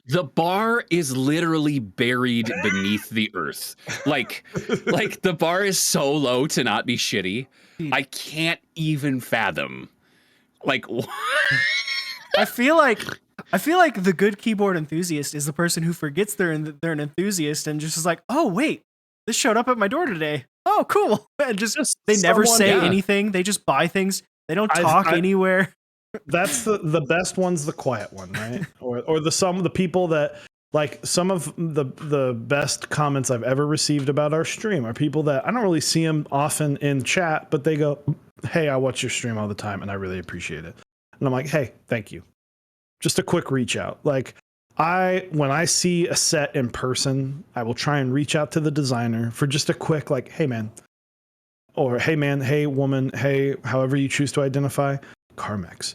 the bar is literally buried beneath the earth. Like the bar is so low to not be shitty. I can't even fathom. Like, I feel like the good keyboard enthusiast is the person who forgets they're an enthusiast and just is like, oh wait, this showed up at my door today. Oh cool, and just they never say anything. They just buy things. They don't talk anywhere. That's the best one's the quiet one, right? or the people that, like, some of the best comments I've ever received about our stream are people that I don't really see them often in chat, but they go, hey, I watch your stream all the time and I really appreciate it. And I'm like, hey, thank you. Just a quick reach out. Like, when I see a set in person, I will try and reach out to the designer for just a quick, like, hey man, or hey man, hey woman, hey, however you choose to identify, Carmex.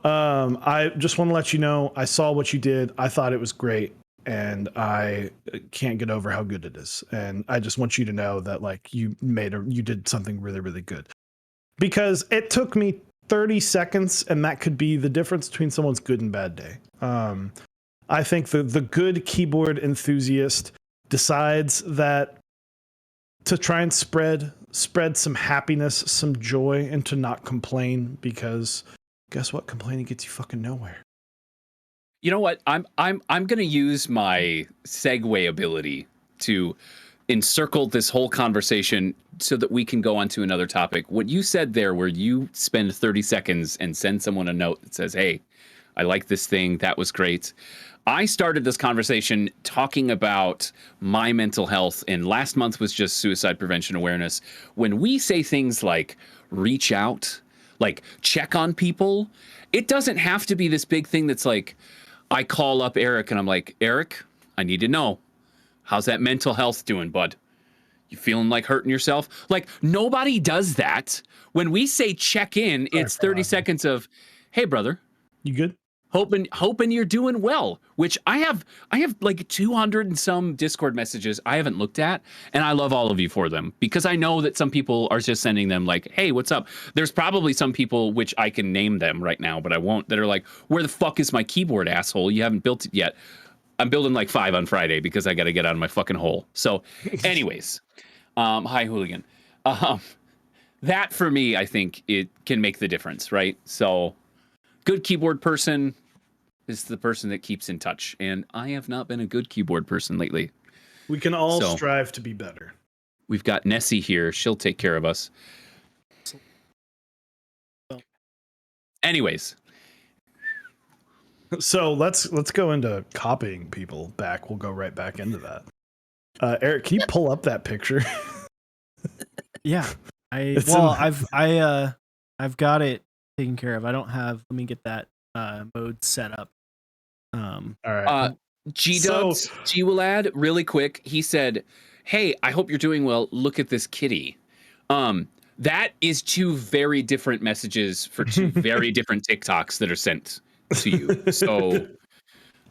I just want to let you know, I saw what you did. I thought it was great, and I can't get over how good it is. And I just want you to know that, like, you did something really, really good. Because it took me 30 seconds, and that could be the difference between someone's good and bad day. I think the good keyboard enthusiast decides that to try and spread some happiness, some joy, and to not complain, because guess what? Complaining gets you fucking nowhere. you know what? I'm gonna use my segue ability to encircle this whole conversation so that we can go on to another topic. What you said there, where you spend 30 seconds and send someone a note that says, hey, I like this thing. That was great. I started this conversation talking about my mental health, and last month was just suicide prevention awareness. When we say things like reach out, like check on people, it doesn't have to be this big thing that's like, I call up Eric and I'm like, Eric, I need to know, how's that mental health doing, bud? You feeling like hurting yourself? Like, nobody does that. When we say check in, it's 30 seconds of, hey brother, you good? Hoping you're doing well, which I have like 200 and some Discord messages I haven't looked at, and I love all of you for them, because I know that some people are just sending them like, hey, what's up? There's probably some people, which I can name them right now, but I won't, that are like, where the fuck is my keyboard, asshole? You haven't built it yet. I'm building like 5 on Friday because I got to get out of my fucking hole. So anyways, hi hooligan. That for me, I think it can make the difference, right? So good keyboard person is the person that keeps in touch, and I have not been a good keyboard person lately. We can all strive to be better. We've got Nessie here. She'll take care of us. Anyways. So let's go into copying people back. We'll go right back into that. Eric, can you pull up that picture? Yeah. I've got it taken care of. I don't have, let me get that mode set up. All right. G-Dubs, G-Willad, really quick, he said, hey, I hope you're doing well. Look at this kitty. That is 2 very different messages for 2 very different TikToks that are sent to you. So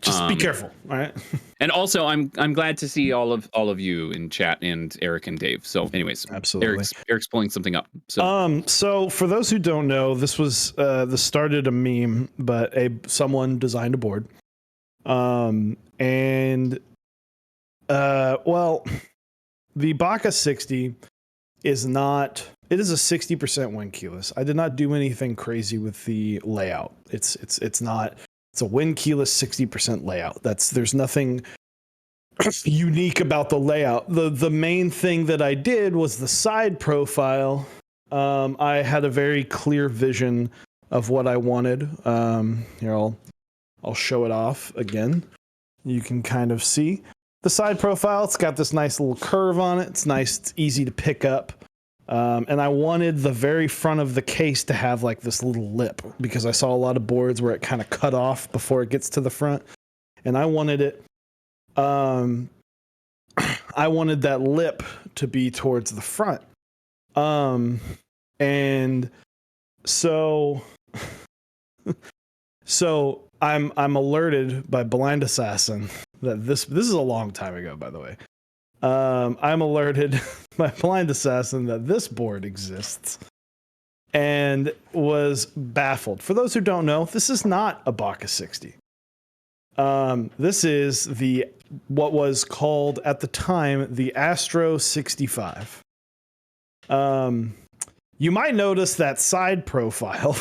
just be careful, all right? And also, I'm glad to see all of you in chat, and Eric and Dave. So anyways, absolutely. Eric's pulling something up. So for those who don't know, this was this started a meme, but someone designed a board. Well, the Baka 60 is not, it is a 60% win keyless. I did not do anything crazy with the layout. It's a win keyless 60% layout. There's nothing unique about the layout. The main thing that I did was the side profile. I had a very clear vision of what I wanted. Here, I'll show it off again. You can kind of see the side profile. It's got this nice little curve on it. It's nice. It's easy to pick up. And I wanted the very front of the case to have like this little lip, because I saw a lot of boards where it kind of cut off before it gets to the front. And I wanted it, I wanted that lip to be towards the front. And so I'm alerted by Blind Assassin that this is a long time ago, by the way. I'm alerted by Blind Assassin that this board exists, and was baffled. For those who don't know, this is not a Baka 60. This is what was called at the time the Astro 65. You might notice that side profile.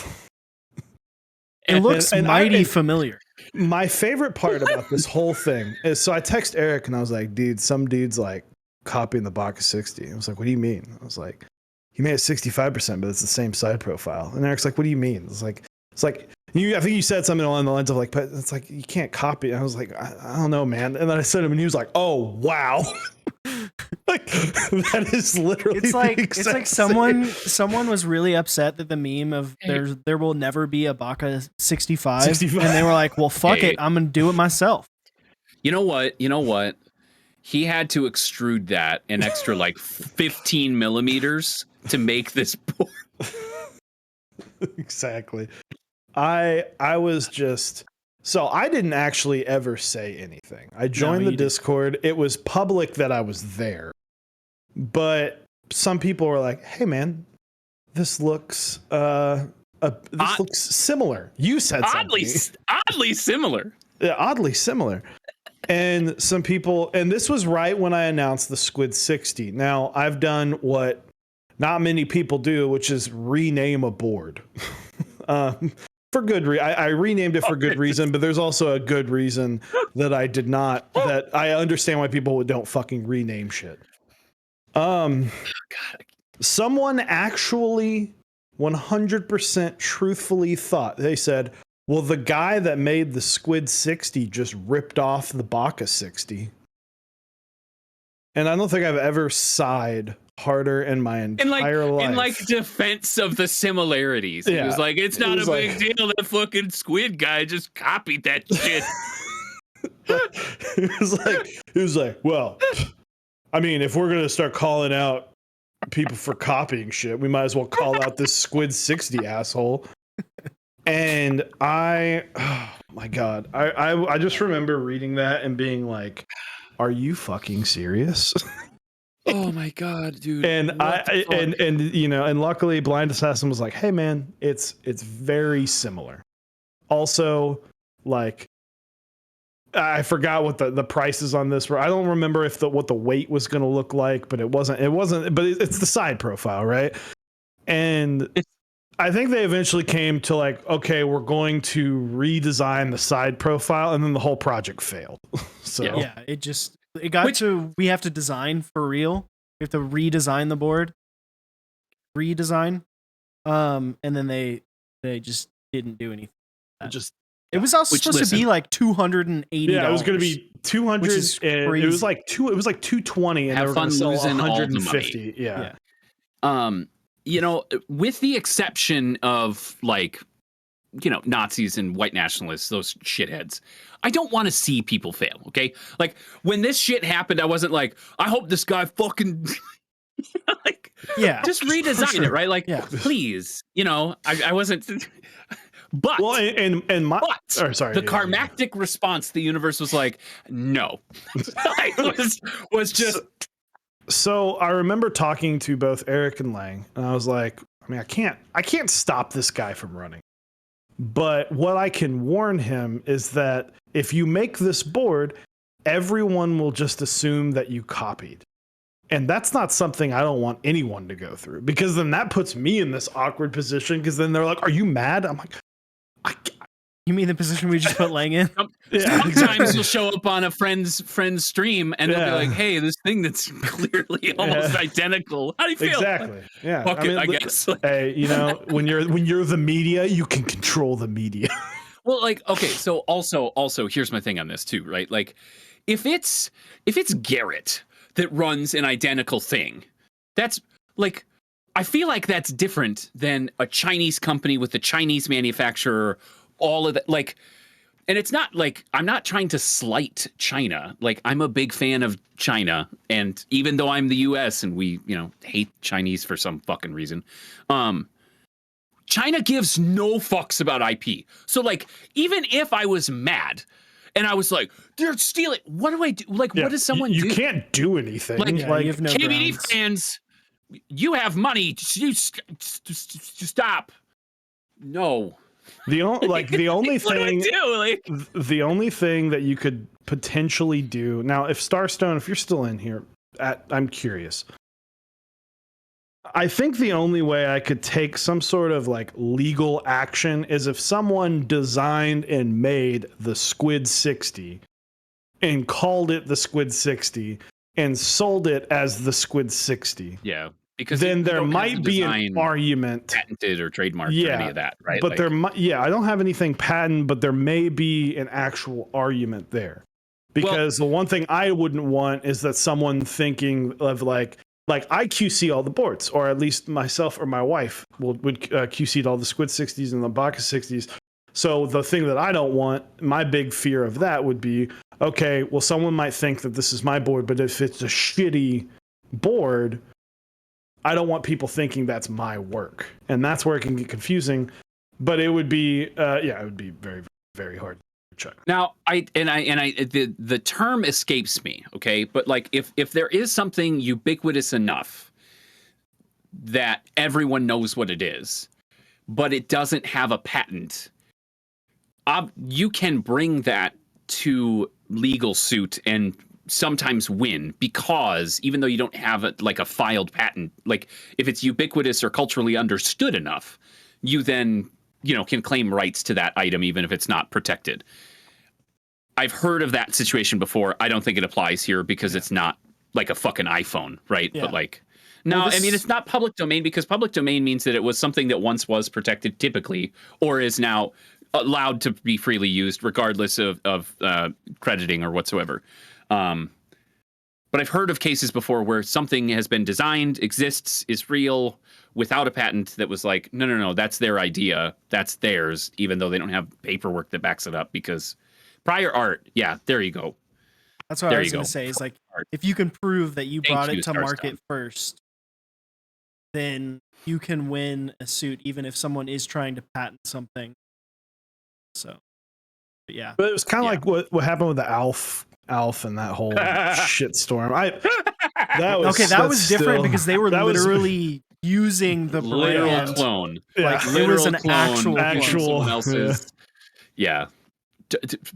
It looks mighty familiar. My favorite part about this whole thing is, so I text Eric and I was like, dude, some dude's like copying the Baka 60. I was like, what do you mean? I was like, he made it 65%, but it's the same side profile. And Eric's like, what do you mean? It's like I think you said something along the lines of like, but it's like, you can't copy it. I was like, I don't know, man. And then I sent him and he was like, oh, wow. Like, that is literally It's like someone was really upset that the meme of there will never be a Baka 65, and they were like, well, fuck it, I'm gonna do it myself. You know what? He had to extrude that an extra like 15 millimeters to make this board. Exactly. I was just, so I didn't actually ever say anything. I joined the Discord. It was public that I was there, but some people were like, hey man, this looks looks similar. You said oddly similar. Yeah, oddly similar. And some people, and this was right when I announced the Squid 60. Now, I've done what not many people do, which is rename a board. For good reason. I renamed it for good reason, but there's also a good reason that I did not. That I understand why people don't fucking rename shit. Someone actually 100% truthfully thought, they said, well, the guy that made the Squid 60 just ripped off the Baka 60. And I don't think I've ever sighed harder in my entire life. In like defense of the similarities. He was like, it's not a big deal. That fucking Squid guy just copied that shit. It was like, well, I mean, if we're going to start calling out people for copying shit, we might as well call out this Squid 60 asshole. And oh my God, I just remember reading that and being like, are you fucking serious? Oh my God, dude. And and luckily Blind Assassin was like, hey man, it's very similar. Also, like, I forgot what the prices on this were. I don't remember what the weight was going to look like, but it wasn't, but it's the side profile, right? And I think they eventually came to like, okay, we're going to redesign the side profile, and then the whole project failed. So yeah, we have to design for real. We have to redesign the board. And then they just didn't do anything. It was also supposed to be like $280. Yeah, it was going to be 200. Which is and crazy. It was like 220, and have they were fun going to sell losing 150. Yeah. You know, with the exception of like, you know, Nazis and white nationalists, those shitheads, I don't want to see people fail. Okay, like when this shit happened, I wasn't like, I hope this guy fucking like, just redesign it, right? Like, please, you know, I wasn't. But well, the climactic response to the universe was like, no, was just. So I remember talking to both Eric and Lang, and I was like, I mean, I can't stop this guy from running. But what I can warn him is that if you make this board, everyone will just assume that you copied. And that's not something I don't want anyone to go through, because then that puts me in this awkward position, because then they're like, are you mad? I'm like, you mean the position we just put Lang in? Sometimes you'll show up on a friend's stream and they'll be like, hey, this thing that's clearly almost identical. How do you feel? Exactly. Yeah. Fuck I guess. Hey, you know, when you're the media, you can control the media. Well, like, okay, so also here's my thing on this too, right? Like, if it's Garrett that runs an identical thing, that's like, I feel like that's different than a Chinese company with a Chinese manufacturer, all of that. Like, and it's not like, I'm not trying to slight China. Like, I'm a big fan of China. And even though I'm the US and we, you know, hate Chinese for some fucking reason, China gives no fucks about IP. So like, even if I was mad and I was like, they're stealing, what do I do? Like, Yeah, what does someone you do? can't do anything. Like, Yeah, you have no KBD grounds. fans, you have money. You stop. No. the only What do I thing do? Like, the only thing that you could potentially do now, if Starstone, if you're still in here, I'm curious. I think the only way I could take some sort of like legal action is if someone designed and made the Squid 60 and called it the Squid 60 and sold it as the Squid 60. yeah, because Then you there don't have might the be an design argument. patented or trademarked or any of that, right? But Like, there might, I don't have anything patent, but there may be an actual argument there. Because the one thing I wouldn't want is that someone thinking of like I QC all the boards, or at least myself or my wife would QC all the Squid 60s and the Baka 60s. So the thing that I don't want, my big fear of that would be, okay, well, someone might think that this is my board, but if it's a shitty board, I don't want people thinking that's my work. And that's where it can get confusing. But it would be, it would be very, very hard to check. now the term escapes me, okay? But like, if there is something ubiquitous enough that everyone knows what it is, but it doesn't have a patent, you can bring that to legal suit and sometimes win, because even though you don't have a filed patent, like if it's ubiquitous or culturally understood enough, you then can claim rights to that item even if it's not protected. I've heard of that situation before. I don't think it applies here because it's not like a fucking iPhone, right? Yeah. But like, no, I mean, it's not public domain, because public domain means that it was something that once was protected typically, or is now allowed to be freely used regardless of crediting or whatsoever. But I've heard of cases before where something has been designed, exists, is real, without a patent, that was like, no, that's their idea, that's theirs, even though they don't have paperwork that backs it up, because prior art, yeah, there you go. That's what I was going to say. Is like, if you can prove that you brought it to market first, then you can win a suit, even if someone is trying to patent something. So, but yeah. But it was kind of like what happened with the Alf and that whole shitstorm. That was different because they were literally using the literal brand. Clone. Yeah. Like it was an actual someone else's. Yeah.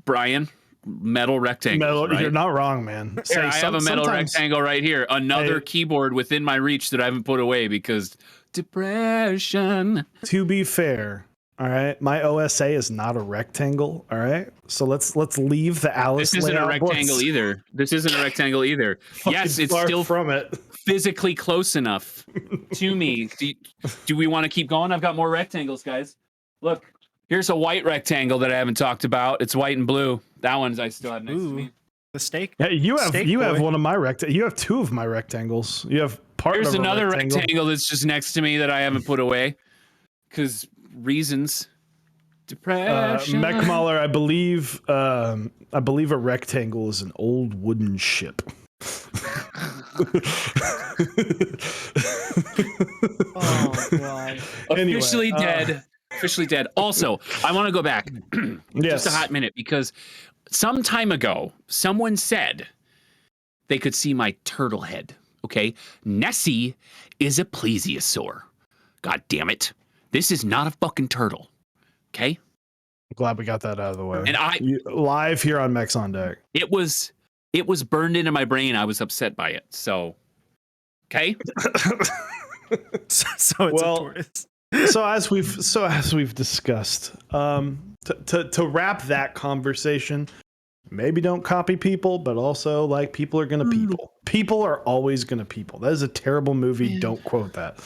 Brian, metal rectangle. Right? You're not wrong, man. Here, I have a metal rectangle right here. Another keyboard within my reach that I haven't put away because depression. To be fair, all right, my OSA is not a rectangle. All right, so let's leave the Alice. This isn't a rectangle either. This isn't a rectangle either. Yes, it's still from it. Physically close enough to me. Do we want to keep going? I've got more rectangles, guys. Look, here's a white rectangle that I haven't talked about. It's white and blue. That one's I still have next to me. The steak. Yeah, you have one of my rectangles. You have two of my rectangles. You have part. Here's of another rectangle that's just next to me that I haven't put away because reasons. Depression. Mech Mauler, I believe a rectangle is an old wooden ship. Oh god. Officially dead. Officially dead. Also, I want to go back just a hot minute because some time ago, someone said they could see my turtle head. Okay, Nessie is a plesiosaur. God damn it! This is not a fucking turtle. Okay. I'm glad we got that out of the way. And live here on Mechs on Deck. It was burned into my brain. I was upset by it. So, okay. so it's a tortoise. so as we've discussed, to wrap that conversation, maybe don't copy people, but also like people are gonna people. People are always gonna people. That is a terrible movie. Yeah. Don't quote that.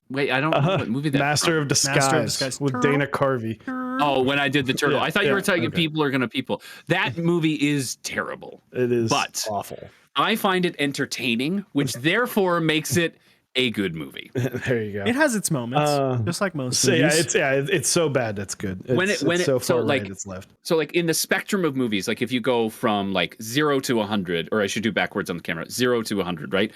Wait, I don't know what movie that Master of Disguise with Dana Carvey. Oh, when I did the turtle. I thought you were talking people are gonna people. That movie is terrible. It is awful. I find it entertaining, which therefore makes it a good movie. There you go. It has its moments, just like most movies. It's so bad it's good. It's left. So like in the spectrum of movies, like if you go from like 0 to 100, or I should do backwards on the camera, 0 to 100, right?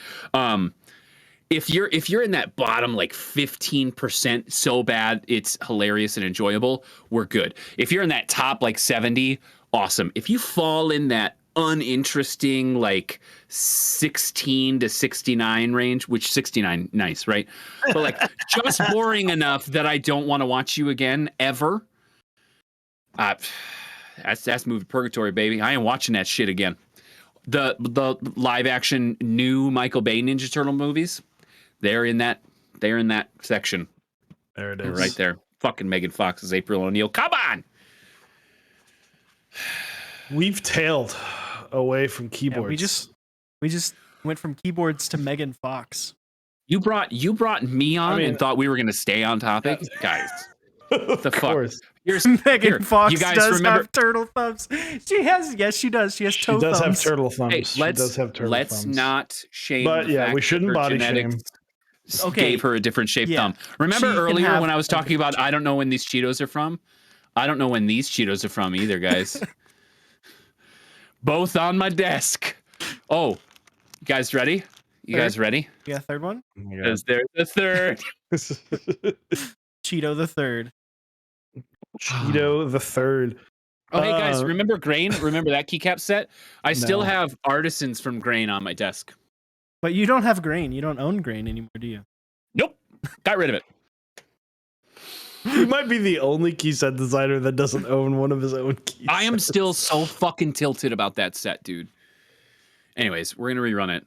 if you're in that bottom like 15% so bad it's hilarious and enjoyable, we're good. If you're in that top like 70, awesome. If you fall in that uninteresting like 16 to 69 range, which 69 nice, right? But like just boring enough that I don't want to watch you again ever. That's moved to purgatory, baby. I ain't watching that shit again. The live action new Michael Bay Ninja Turtle movies, they're in that section. There it They're is. right there. Fucking Megan Fox is April O'Neil. Come on. We've tailed away from Yeah, keyboards. we just went from keyboards to Megan Fox. You brought me on and thought we were gonna stay on topic, guys. Of The fuck? course. Here's Megan here, Fox you guys does remember? have turtle thumbs. She has, yes, she does. She has She toe does thumbs. have turtle thumbs. Hey, She does have turtle let's thumbs. not shame. But the yeah, fact we that shouldn't her body genetics shame. Okay. Gave her a different shaped Yeah. thumb. Remember She can earlier have when I was a talking different about I don't know when these Cheetos are from? I don't know when these Cheetos are from either, guys. Both on my desk. Oh, you guys ready? You guys ready? You got a third one? Because there's a third. Cheeto the third. Cheeto the third. Oh, hey guys, remember Grain? Remember that keycap set? I still No. have Artisans from Grain on my desk. But you don't have grain. You don't own grain anymore, do you? Nope. Got rid of it. He might be the only key set designer that doesn't own one of his own keys. I am still so fucking tilted about that set, dude. Anyways, we're gonna rerun it.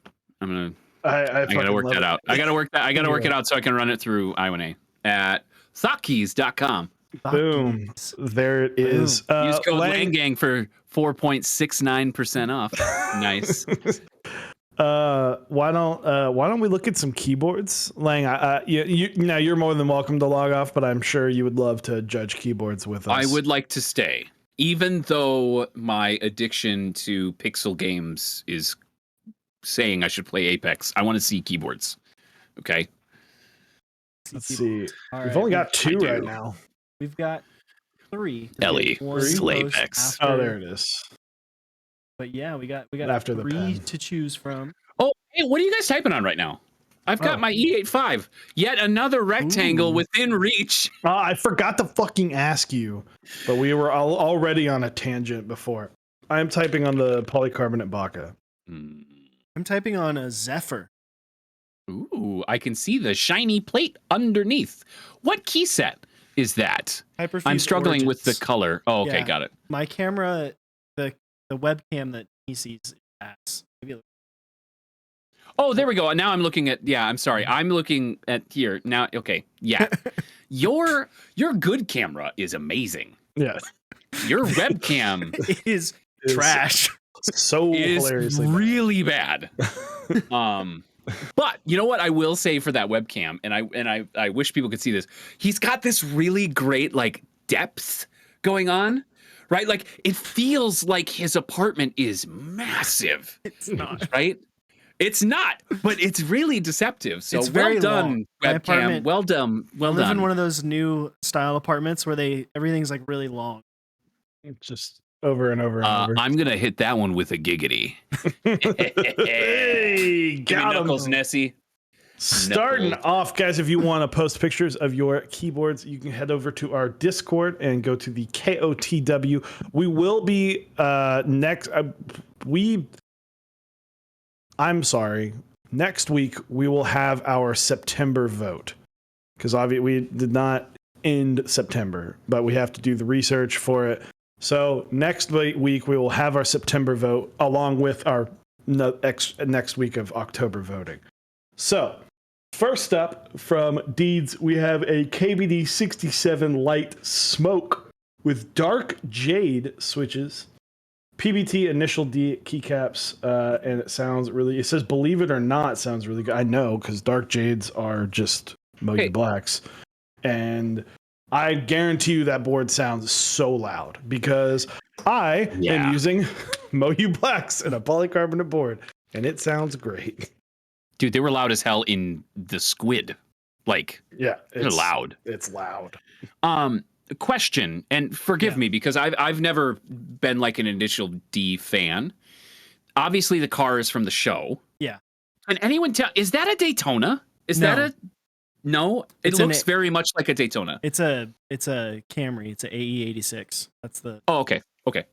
I gotta work that out. I gotta work it out so I can run it through I1A at thoughtkeys.com. Boom. There it is. Use code Lang, LANGGANG for 4.69% off. Nice. why don't we look at some keyboards? Lang, now you're more than welcome to log off, but I'm sure you would love to judge keyboards with us. I would like to stay, even though my addiction to pixel games is saying I should play Apex. I want to see keyboards. Okay. Let's see. All We've right, only got two I do. right now. We've got 3. 'cause we Ellie, have one Slay post Apex. Oh, after- there it is. But yeah, we got After the 3 pen. to choose from. Oh, hey, what are you guys typing on right now? I've got my E85. Yet another rectangle Ooh. within reach. I forgot to fucking ask you, but we were already on a tangent before. I'm typing on the polycarbonate Baca. I'm typing on a Zephyr. Ooh, I can see the shiny plate underneath. What key set is that? Hyperfuse I'm struggling with the Origins. color. Oh, okay, Yeah. got it. My camera, the webcam that he sees is ass. Maybe Oh, there we go. Now I'm looking at, I'm sorry. I'm looking at here. Now, okay. Yeah. Your good camera is amazing. Yeah. Your webcam it is It's trash. So is hilariously really bad. But you know what I will say for that webcam, and I wish people could see this. He's got this really great like depth going on, right? Like it feels like his apartment is massive. It's not. Right? It's not, but it's really deceptive. So It's very well done, long. My webcam. apartment- Well done. Well I live done. in one of those new style apartments where everything's like really long. just over and over and over. I'm gonna hit that one with a giggity. Hey, Give me got him. knuckles, Nessie. Starting Knuckles. off, guys, if you want to post pictures of your keyboards, you can head over to our Discord and go to the KOTW. We will be next. I'm sorry. Next week we will have our September vote because obviously we did not end September, but we have to do the research for it. So next week we will have our September vote along with our next week of October voting. So first up from Deeds, we have a KBD 67 Light Smoke with dark jade switches, PBT initial D keycaps, and it sounds really, it says believe it or not, sounds really good. I know, because dark jades are just Mogi Blacks. And I guarantee you that board sounds so loud because I am using Mogi Blacks and a polycarbonate board, and it sounds great. Dude, they were loud as hell in the Squid. Like, Yeah, they're loud. It's loud. Question, and forgive me because I've never been like an initial D fan. Obviously, the car is from the show. Yeah. Can anyone tell? Is that a Daytona? Is No. that a no? It It's an looks very much like a Daytona. It's a Camry. It's a AE86. That's the. Oh, okay. Okay.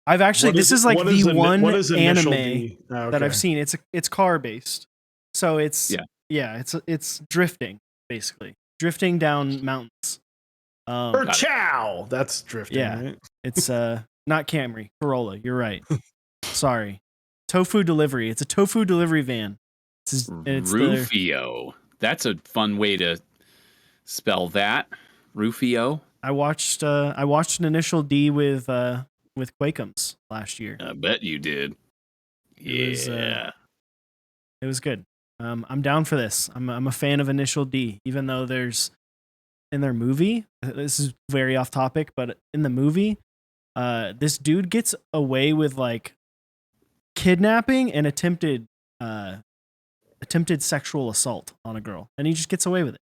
I've actually What this is like what the ini- one what is initial anime D? Oh, that I've okay. seen. It's car based, so it's Yeah. it's drifting basically, drifting down mountains. Or chow. That's drifting, Yeah. right? It's not Camry, Corolla. You're right. Sorry, tofu delivery. It's a tofu delivery van. It's Rufio. That's a fun way to spell that. Rufio. I watched an Initial D with Quakeums last year. I bet you did. It was good. I'm down for this. I'm a fan of Initial D, even though there's in their movie. This is very off topic, but in the movie, this dude gets away with like kidnapping and attempted sexual assault on a girl, and he just gets away with it.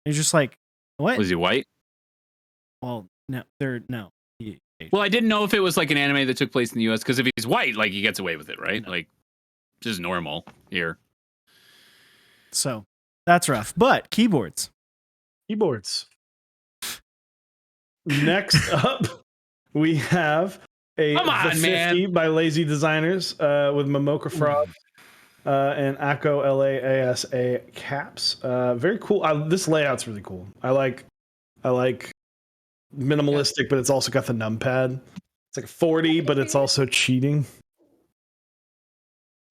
He's just like, what? Was he white? Well, no, no. Well, I didn't know if it was like an anime that took place in the U.S. because if he's white, like he gets away with it, right? No. Like, just normal here. So that's rough. But keyboards. Next up, we have the Come on, 50 man. by Lazy Designers with Momoka Frog and Akko LAASA caps. Very cool. This layout's really cool. I like minimalistic, but it's also got the numpad. It's like 40, but it's also cheating.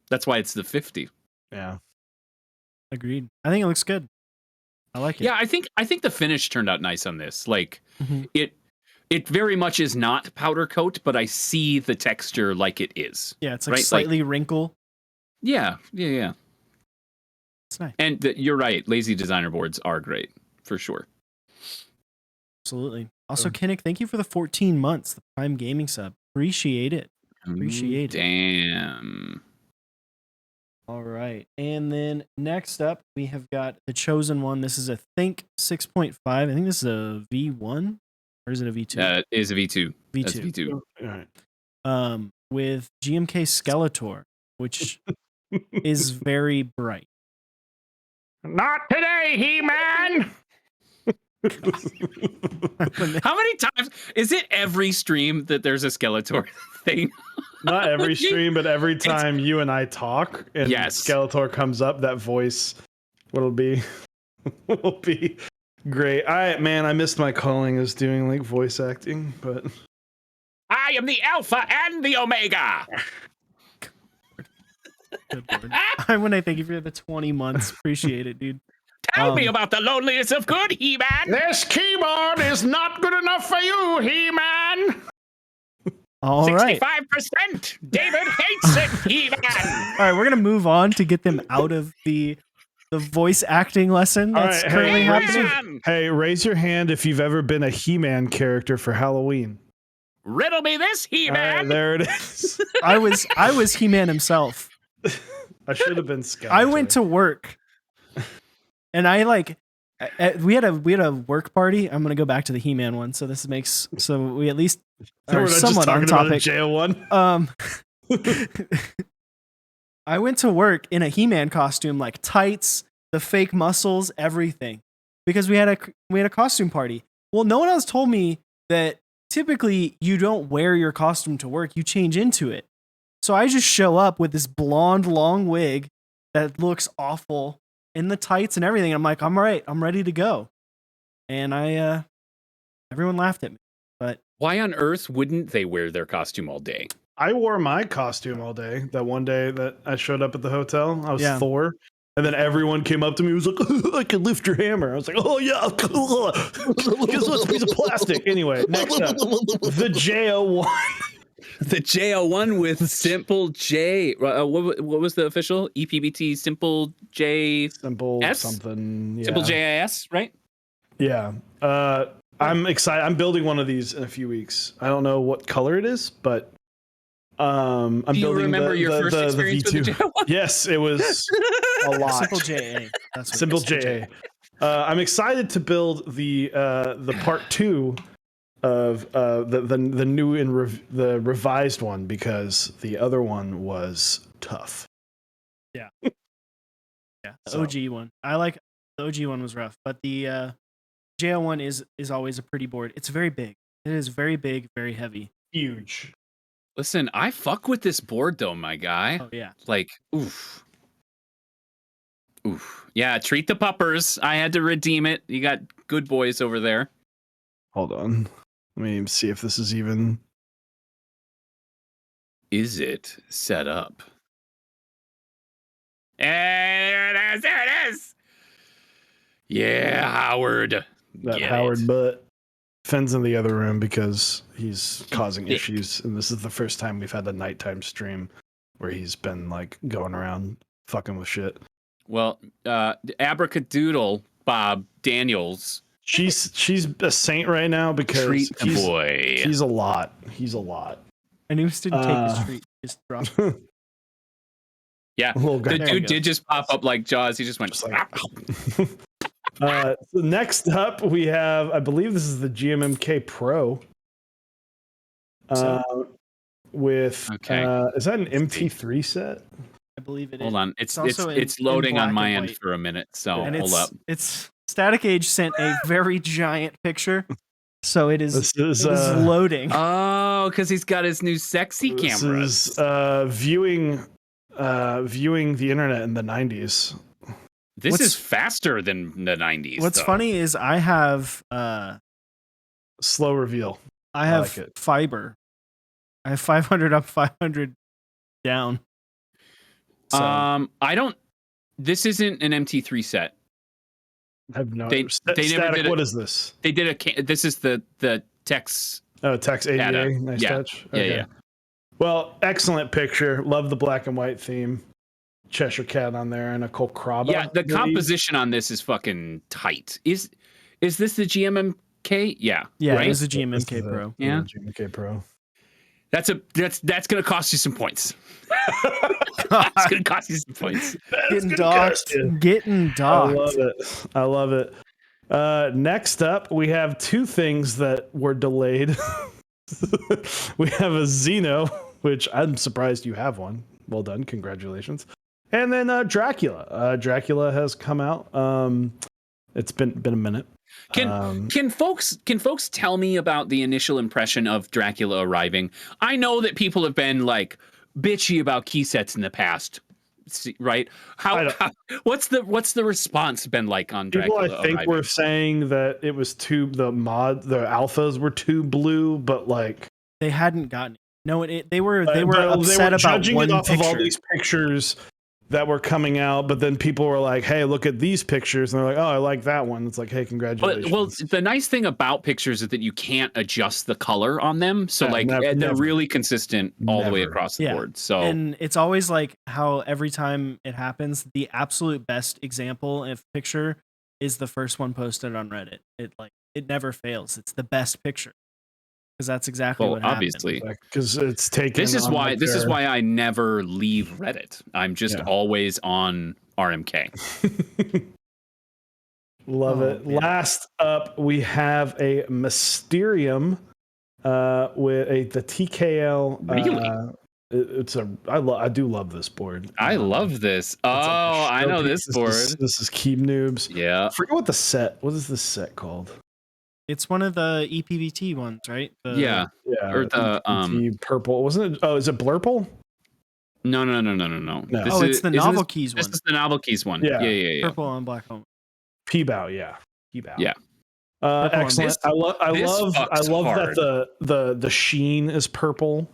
That's why it's the 50. Yeah. Agreed. I think it looks good. I like it. Yeah, I think the finish turned out nice on this. Like Mhm. it very much is not powder coat, but I see the texture like it is. Yeah, it's like right? slightly wrinkle. Yeah. It's nice. And you're right. Lazy designer boards are great for sure. Absolutely. Also, Kinnick, thank you for the 14 months, the Prime Gaming sub. Appreciate it. Appreciate it. Damn. All right. And then next up, we have got the chosen one. This is a Think 6.5. I think this is a V1 or is it a V2? It is a V2. V2. That's V2. All right. With GMK Skeletor, which is very bright. Not today, He-Man! How many times is it every stream that there's a Skeletor thing? Not every stream, but every time you and I talk and Skeletor comes up, that voice will be great. I missed my calling as doing like voice acting, but I am the Alpha and the Omega. I want to thank you for the 20 months. Appreciate it, dude. Tell me about the loneliness of good, He-Man. This keyboard is not good enough for you, He-Man. All right. 65%. David hates it, He-Man. All right, we're gonna move on to get them out of the voice acting lesson that's currently happening. Hey, raise your hand if you've ever been a He-Man character for Halloween. Riddle me this, He-Man. There it is. I was He-Man himself. I should have been Skeletor. I went to work, and we had a work party. I'm gonna go back to the He-Man one, so we at least are somewhat on topic. Jail one. I went to work in a He-Man costume, like tights, the fake muscles, everything, because we had a costume party. Well, no one else told me that typically you don't wear your costume to work; you change into it. So I just show up with this blonde long wig that looks awful in the tights and everything. I'm like, I'm all right. I'm ready to go. And everyone laughed at me. But why on earth wouldn't they wear their costume all day? I wore my costume all day. That one day that I showed up at the hotel, I was Thor. And then everyone came up to me and was like, I can lift your hammer. I was like, oh yeah, cool. Guess what's a piece of plastic? Anyway, next up, the JO1. The JO1 with Simple J. What was the official? EPBT Simple J. Simple S? something. Yeah. Simple JIS, right? Yeah. I'm excited. I'm building one of these in a few weeks. I don't know what color it is, but I'm Do you building remember your first experience V2. with the JO1? Yes, it was a lot. Simple JA. That's what Simple JA. I'm excited to build the part 2 of the new and the revised one because the other one was tough. Yeah. Yeah, the So- OG one. I like the OG one was rough, but the JL one is always a pretty board. It's very big. It is very big, very heavy. Huge. Listen, I fuck with this board though, my guy. Oh yeah. Like, oof. Oof. Yeah, treat the puppers. I had to redeem it. You got good boys over there. Hold on. Let me see if this is even. Is it set up? There it is. There it is. Yeah, Howard. That Get Howard it. butt. Fenn's in the other room because he's causing thick. issues, and this is the first time we've had a nighttime stream where he's been like going around fucking with shit. Well, abracadoodle Bob Daniels. She's a saint right now because Treat the boy. he's a lot. He's a lot. And he didn't take his treat. Just dropped. Yeah, Little guy. the There you dude go. did just pop up like Jaws. He just went. Just like- So next up, we have, I believe this is the GMMK Pro. With Okay. is that an Let's see. MT3 set? I believe it is. Hold on, it's also in loading on black my and end white. for a minute. So And hold up. it's Static Age sent a very giant picture, so it is This is loading. Oh, because he's got his new sexy this cameras. is viewing the internet in the 90s. This what's- is faster than the 90s. What's though. funny is I have Slow reveal. I like it. fiber. I have 500 up, 500 down. So I don't. This isn't an MT3 set. I have no. They never Static. did it. What is this? They did this is the Tex. Oh, Tex ADA. Data. Nice Yeah. touch. Yeah, yeah. Well, excellent picture. Love the black and white theme. Cheshire Cat on there and a Kolkraba. Yeah, the hoodie. composition on this is fucking tight. Is this the GMMK? Yeah. yeah, right? it is a This is GMMK the- Pro. Yeah. GMMK Pro. That's gonna cost you some points. It's gonna cost you some points. Getting gonna docked. cost you. Getting I docked. love it. I love it. Next up, we have two things that were delayed. We have a Xeno, which I'm surprised you have one. Well done, congratulations. And then Dracula. Dracula has come out. It's been a minute. Can folks tell me about the initial impression of Dracula arriving? I know that people have been like bitchy about key sets in the past, right? What's the response been like on People, Dracula I think, arriving? were saying that it was the alphas were too blue, but like They hadn't gotten it. No, they were they upset were about judging one it off picture. of all these pictures that were coming out, but then people were like, "Hey, look at these pictures," and they're like, "Oh, I like that one." It's like, "Hey, congratulations!" Well, the nice thing about pictures is that you can't adjust the color on them, so Yeah, like never. they're really consistent all the way Never. across the Yeah. board. So And it's always like how every time it happens, the absolute best example of picture is the first one posted on Reddit. It never fails. It's the best picture because that's exactly what happened. obviously. because it's taken. This is on, why like, this is their- why I never leave Reddit. I'm just Yeah. always on RMK. Love Oh, it. man. Last up, we have a Mysterium with the TKL. Really? I do love this board. I love this. Oh, It's like a I know showpiece. this board. This is Keep Noobs. Yeah. I forget what the set. What is this set called? It's one of the E EPVT ones, right? Yeah. Yeah, Or the, EPT purple. Wasn't it? Oh, is it Blurple? No. No. Oh, it's the novel keys This one. is the novel keys one. Yeah. Yeah. Purple on black home. P-Bow, yeah. P-Bow. Yeah. Purple and Excellent. this- I this love fucks hard. that the sheen is purple,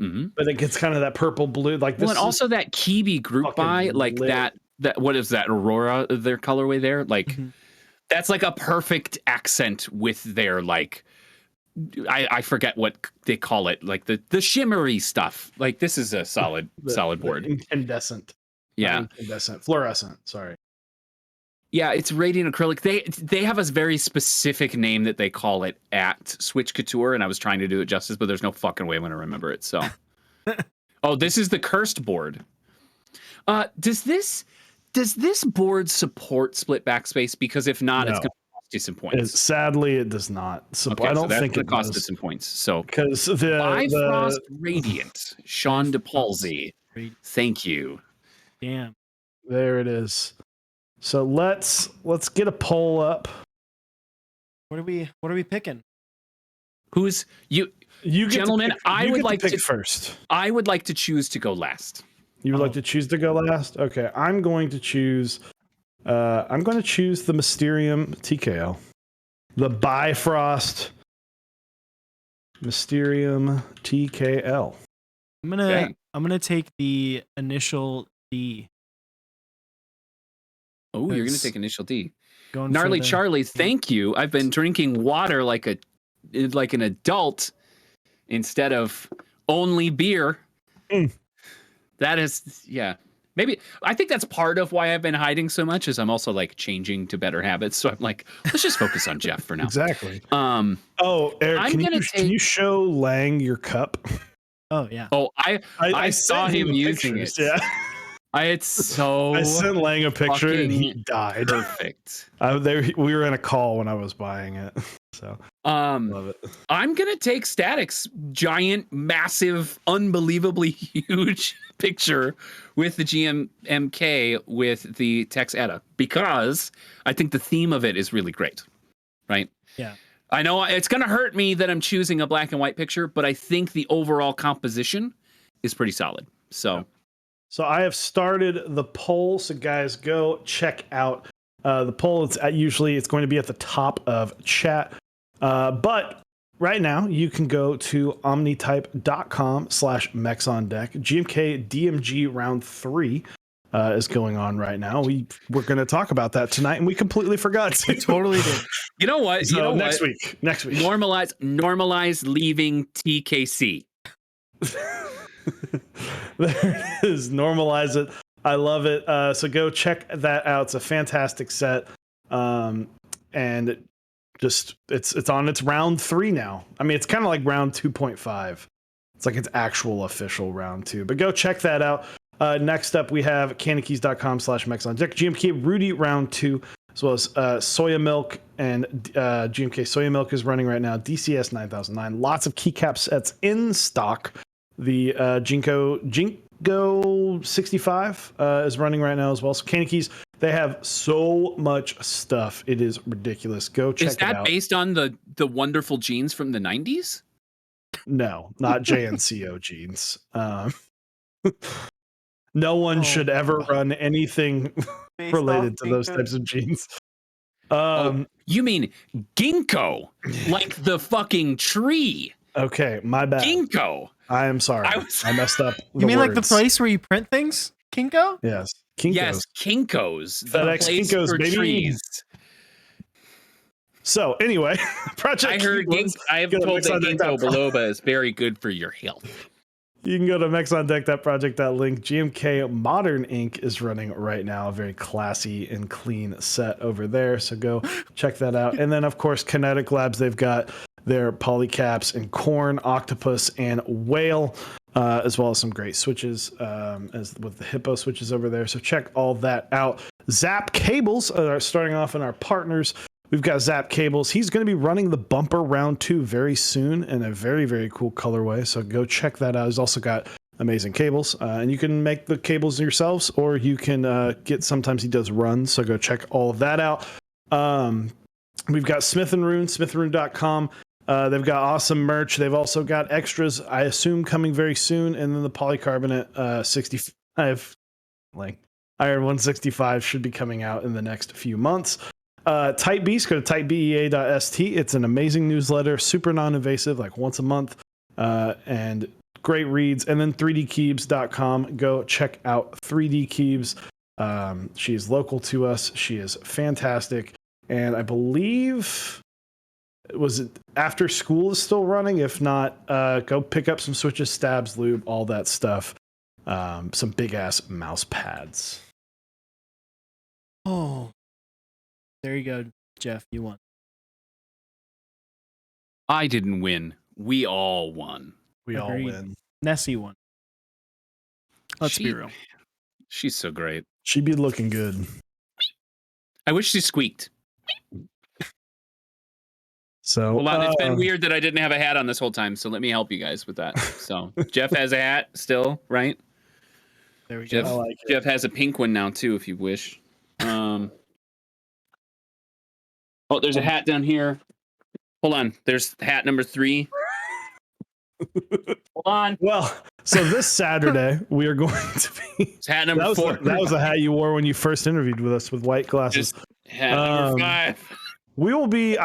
Mm-hmm. but it gets kind of that purple blue. Like this Well, and also that Kiwi group fucking buy, like lit. that what is that Aurora, their colorway there? Like Mhm. that's like a perfect accent with their like I forget what they call it, like the shimmery stuff. Like this is a solid board. incandescent. Yeah. Incandescent. Fluorescent. Sorry. Yeah, it's radiant acrylic. They have a very specific name that they call it at Switch Couture, and I was trying to do it justice, but there's no fucking way I'm gonna remember it. So, oh, this is the cursed board. Does this board support split backspace? Because if not, it's No. gonna cost you some points. Sadly, it does not. So Okay, I don't so that's think gonna it cost does. us some points. So, Because the Bifrost Radiant, Sean DePalsy. Radiant. Thank you. Damn. there it is. So let's get a poll up. What are we picking? Who's you? You get Gentlemen, to pick, I you would get like to pick to- first. I would like to choose to go last. You would Oh. like to choose to go last? Okay, I'm going to choose the Mysterium TKL. The Bifrost Mysterium TKL. Okay. I'm gonna take the initial D. Oh, you're gonna Because take initial D. Going Gnarly for the, Charlie, thank you. I've been drinking water like an adult instead of only beer. Mm. That is, yeah. Maybe I think that's part of why I've been hiding so much is I'm also like changing to better habits. So I'm like, let's just focus on Jeff for now. Exactly. Oh, Eric, I'm can gonna you show Lang your cup? Oh yeah. Oh, I saw sent him the using pictures, it. Yeah. It's so I sent Lang a picture and he fucking died. perfect. We were in a call when I was buying it. So love it. I'm gonna take Static's giant, massive, unbelievably huge picture with the GMMK with the Tex Etta because I think the theme of it is really great, right? Yeah. I know it's gonna hurt me that I'm choosing a black and white picture, but I think the overall composition is pretty solid. So. So I have started the poll. So guys, go check out the poll. It's going to be at the top of chat. But right now you can go to omnitype.com/Mechs on deck. GMK DMG round 3 is going on right now. We're going to talk about that tonight, and we completely forgot to. We totally did. You know what? So next week. Normalize leaving TKC. There it is. Normalize it. I love it. So go check that out. It's a fantastic set. And just it's on its round 3 now. I mean, it's kind of like round 2.5. It's like its actual official round 2. But go check that out. Next up, we have candykeys.com/Mechs on deck. GMK Rudy round 2, as well as Soya Milk and GMK Soya Milk is running right now. DCS 9009. Lots of keycap sets in stock. The Jinko 65 is running right now as well. So Candy Keys, they have so much stuff. It is ridiculous. Go check it out. Is that based on the wonderful jeans from the 90s? No, not JNCO jeans. No one should ever run anything related to those types of jeans. You mean ginkgo, like the fucking tree? Okay, my bad. Ginkgo. I am sorry. I messed up. You mean like the place where you print things? Kinko? Yes. Kinkos. Yes, Kinkos. The FedEx place Kinkos, for baby. trees. So anyway, Project I heard I have told that ginkgo biloba is very good for your health. You can go to mechsondeck.project.link. GMK Modern Ink is running right now. A very classy and clean set over there. So go check that out. And then, of course, Kinetic Labs, they've got their polycaps and corn, octopus, and whale, as well as some great switches as with the hippo switches over there. So check all that out. Zap Cables are starting off in our partners. We've got Zap Cables. He's going to be running the bumper round 2 very soon in a very, very cool colorway. So go check that out. He's also got amazing cables. And you can make the cables yourselves, or you can sometimes he does runs. So go check all of that out. We've got Smith & Rune, smithrune.com. They've got awesome merch. They've also got extras, I assume, coming very soon. And then the polycarbonate 65, like Iron 165, should be coming out in the next few months. Type Beast, go to typebea.st. It's an amazing newsletter, super non-invasive, like once a month, and great reads. And then 3dkeebs.com. Go check out 3D Keebs. She is local to us. She is fantastic. And I believe, was it after school is still running? If not, go pick up some switches, stabs, lube, all that stuff. Some big-ass mouse pads. Oh. There you go, Jeff. You won. I didn't win. We all won. We all Agreed. win. Nessie won. Let's be real. She's so great. She'd be looking good. I wish she squeaked. So Well, it's been weird that I didn't have a hat on this whole time, so let me help you guys with that. So Jeff has a hat still, right? There we Jeff, go. like Jeff has a pink one now too, if you wish. Oh, there's a hat down here. Hold on. There's hat number 3. Hold on. Well, so this Saturday we are going to be. It's hat number That was 4. that was a hat you wore when you first interviewed with us with white glasses. Just hat number 5. I will be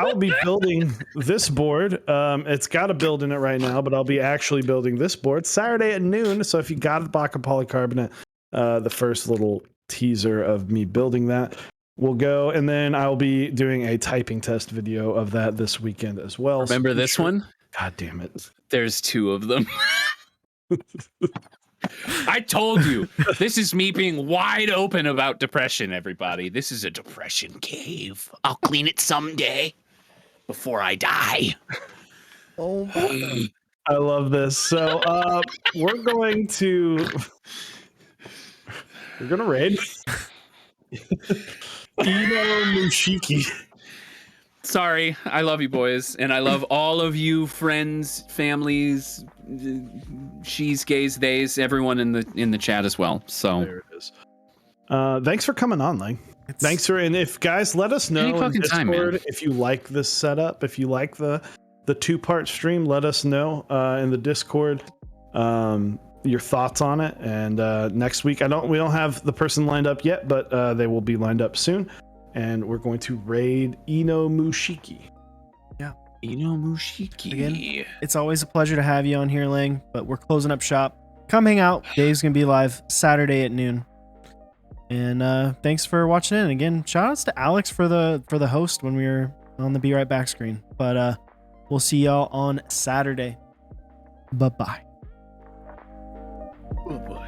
building this board. It's got a build in it right now, but I'll be actually building this board Saturday at noon. So if you got a block of polycarbonate, the first little teaser of me building that will go, and then I'll be doing a typing test video of that this weekend as well. Remember So this one? God damn it. There's 2 of them. I told you, this is me being wide open about depression, everybody. This is a depression cave. I'll clean it someday before I die. Oh, I love this. So we're going to raid Ino Mushiki. Sorry, I love you boys, and I love all of you friends, families, she's, gays, theys, everyone in the chat as well. So There it is. Thanks for coming on, Lang. Thanks for, and if guys, let us know Any in fucking Discord time, man. if you like this setup, if you like the 2-part stream, let us know in the Discord your thoughts on it. And next week, we don't have the person lined up yet, but they will be lined up soon. And we're going to raid Ino Mushiki. Ino Mushiki. Again, it's always a pleasure to have you on here, Lang, but we're closing up shop. Come hang out. Dave's going to be live Saturday at noon. And thanks for watching in. Again, shout outs to Alex for the host when we were on the Be Right Back screen. But we'll see y'all on Saturday. Bye-bye. Oh boy.